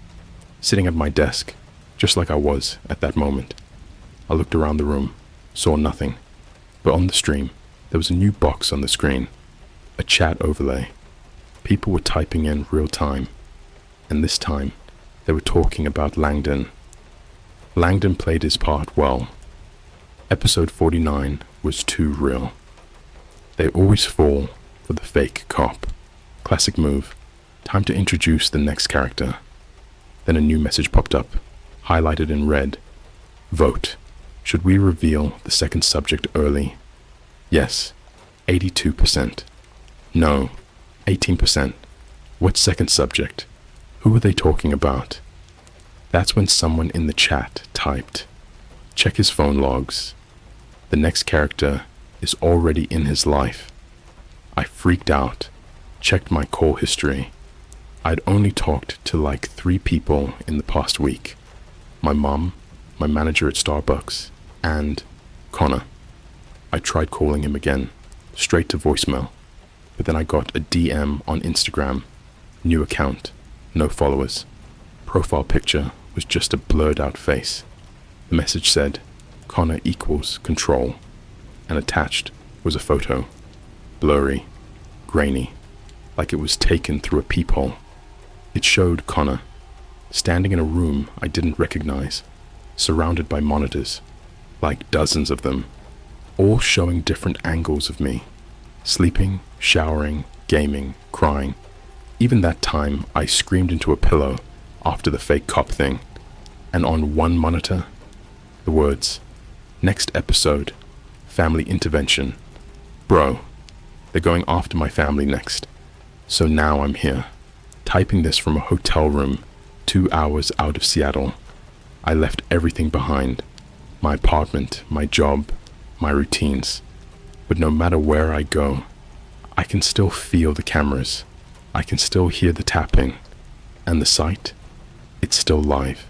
sitting at my desk, just like I was at that moment. I looked around the room, saw nothing, but on the stream, there was a new box on the screen, a chat overlay. People were typing in real time, and this time, they were talking about Langdon. Langdon played his part well. Episode 49 was too real. They always fall for the fake cop. Classic move. Time to introduce the next character. Then a new message popped up, highlighted in red. Vote. Should we reveal the second subject early? Yes, 82%. No, 18%. What second subject? Who are they talking about? That's when someone in the chat typed, check his phone logs. The next character is already in his life. I freaked out, checked my call history. I'd only talked to like 3 people in the past week. My mom, my manager at Starbucks, and Connor. I tried calling him again, straight to voicemail, but then I got a DM on Instagram, new account, no followers. Profile picture was just a blurred out face. The message said, Connor equals control, and attached was a photo, blurry, grainy, like it was taken through a peephole. It showed Connor, standing in a room I didn't recognize, surrounded by monitors, like dozens of them, all showing different angles of me, sleeping, showering, gaming, crying. Even that time, I screamed into a pillow after the fake cop thing, and on one monitor, the words, next episode, family intervention. Bro, they're going after my family next. So now I'm here, typing this from a hotel room 2 hours out of Seattle. I left everything behind, my apartment, my job, my routines. But no matter where I go, I can still feel the cameras. I can still hear the tapping, and the site, it's still live,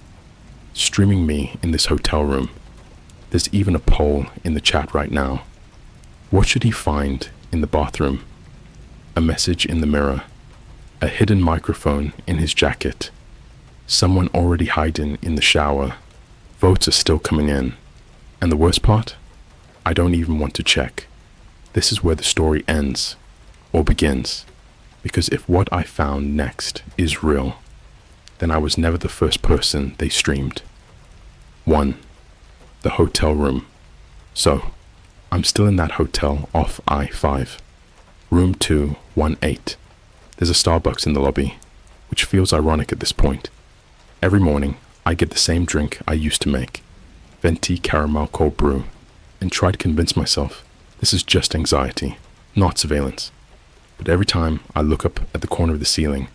streaming me in this hotel room. There's even a poll in the chat right now. What should he find in the bathroom? A message in the mirror, a hidden microphone in his jacket, someone already hiding in the shower. Votes are still coming in, and the worst part? I don't even want to check. This is where the story ends, or begins. Because if what I found next is real, then I was never the first person they streamed. 1. The hotel room. So, I'm still in that hotel off I-5. Room 218. There's a Starbucks in the lobby, which feels ironic at this point. Every morning, I get the same drink I used to make, venti caramel cold brew, and try to convince myself this is just anxiety, not surveillance. But every time I look up at the corner of the ceiling,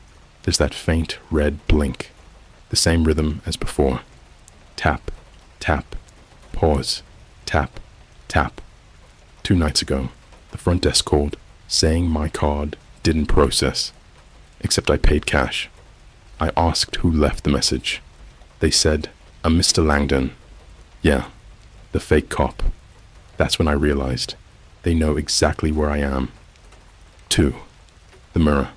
there's that faint red blink, the same rhythm as before. Tap, tap, pause, tap, tap. 2 nights ago, the front desk called, saying my card didn't process, except I paid cash. I asked who left the message. They said, a Mr. Langdon. Yeah, the fake cop. That's when I realized they know exactly where I am. 2. The mirror.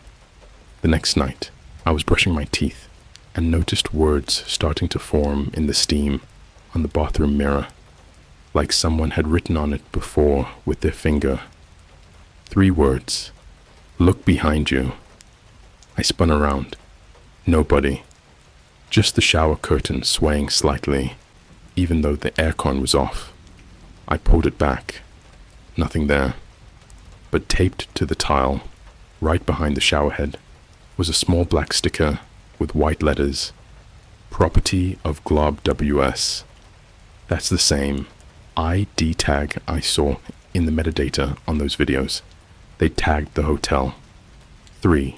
The next night, I was brushing my teeth and noticed words starting to form in the steam on the bathroom mirror, like someone had written on it before with their finger. 3 words. Look behind you. I spun around. Nobody. Just the shower curtain swaying slightly, even though the aircon was off. I pulled it back. Nothing there. But taped to the tile, right behind the shower head, was a small black sticker with white letters, Property of Glob WS. That's the same ID tag I saw in the metadata on those videos. They tagged the hotel. 3.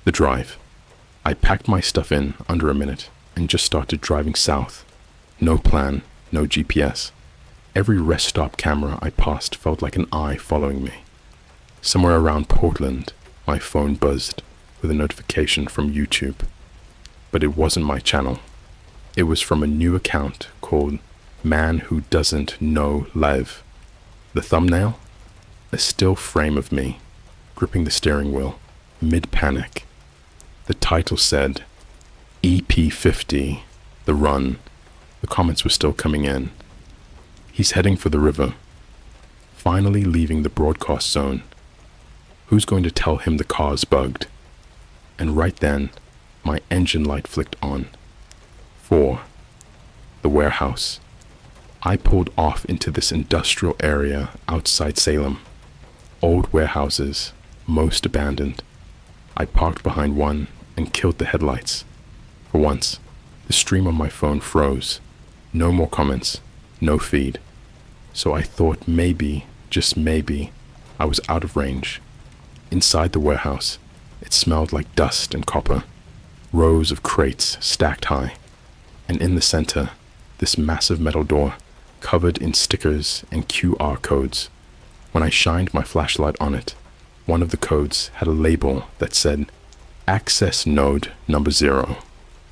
The drive. I packed my stuff in under a minute and just started driving south. No plan, no GPS. Every rest stop camera I passed felt like an eye following me. Somewhere around Portland, my phone buzzed with a notification from YouTube. but it wasn't my channel. It was from a new account called Man Who Doesn't Know Lev. The thumbnail? A still frame of me, gripping the steering wheel, mid-panic. The title said, EP50, The Run. The comments were still coming in. He's heading for the river, finally leaving the broadcast zone. Who's going to tell him the car's bugged? And right then, my engine light flicked on. 4. The warehouse. I pulled off into this industrial area outside Salem. Old warehouses, most abandoned. I parked behind one and killed the headlights. For once, the stream on my phone froze. No more comments, no feed. So I thought maybe, just maybe, I was out of range. Inside the warehouse, it smelled like dust and copper. Rows of crates stacked high. And in the center, this massive metal door covered in stickers and QR codes. When I shined my flashlight on it, one of the codes had a label that said, Access Node Number 0,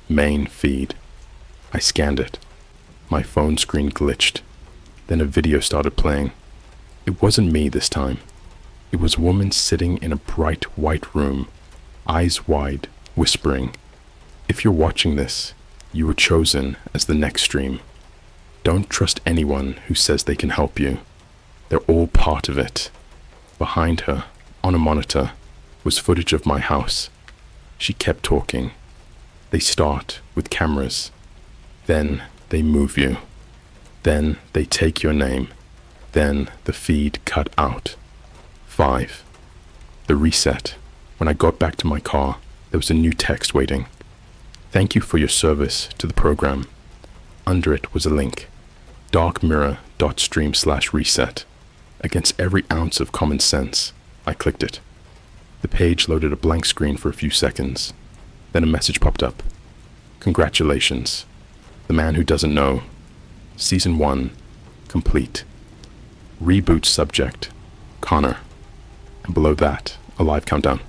Main Feed. I scanned it. My phone screen glitched. Then a video started playing. It wasn't me this time. It was a woman sitting in a bright white room, eyes wide, whispering, If you're watching this, you were chosen as the next stream. Don't trust anyone who says they can help you. They're all part of it. Behind her, on a monitor, was footage of my house. She kept talking. They start with cameras. Then they move you. Then they take your name. Then the feed cut out. 5. The reset. When I got back to my car, there was a new text waiting. Thank you for your service to the program. Under it was a link. darkmirror.stream/reset. Against every ounce of common sense, I clicked it. The page loaded a blank screen for a few seconds. Then a message popped up. Congratulations. The Man Who Doesn't Know. Season 1. Complete. Reboot subject. Connor. And below that, a live countdown.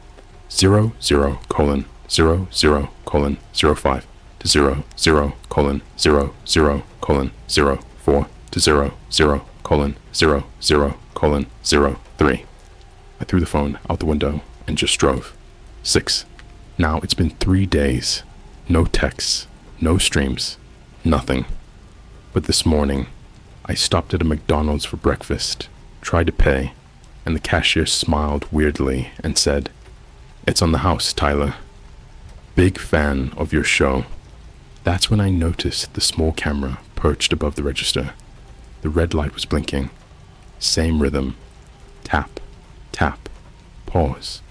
00:00:05 to 00:00:04 to 00:00:03. I threw the phone out the window and just drove. 6. Now it's been 3 days. No texts, no streams, nothing. But this morning, I stopped at a McDonald's for breakfast, tried to pay, and the cashier smiled weirdly and said, It's on the house, Tyler. Big fan of your show. That's when I noticed the small camera perched above the register. The red light was blinking. Same rhythm. Tap, tap, pause,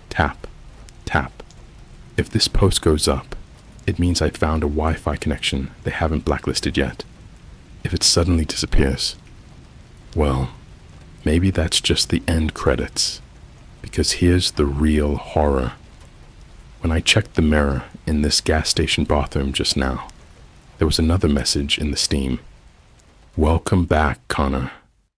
tap, tap. If this post goes up, it means I found a Wi-Fi connection they haven't blacklisted yet. If it suddenly disappears, well, maybe that's just the end credits. Because here's the real horror. When I checked the mirror in this gas station bathroom just now, there was another message in the steam. Welcome back, Connor.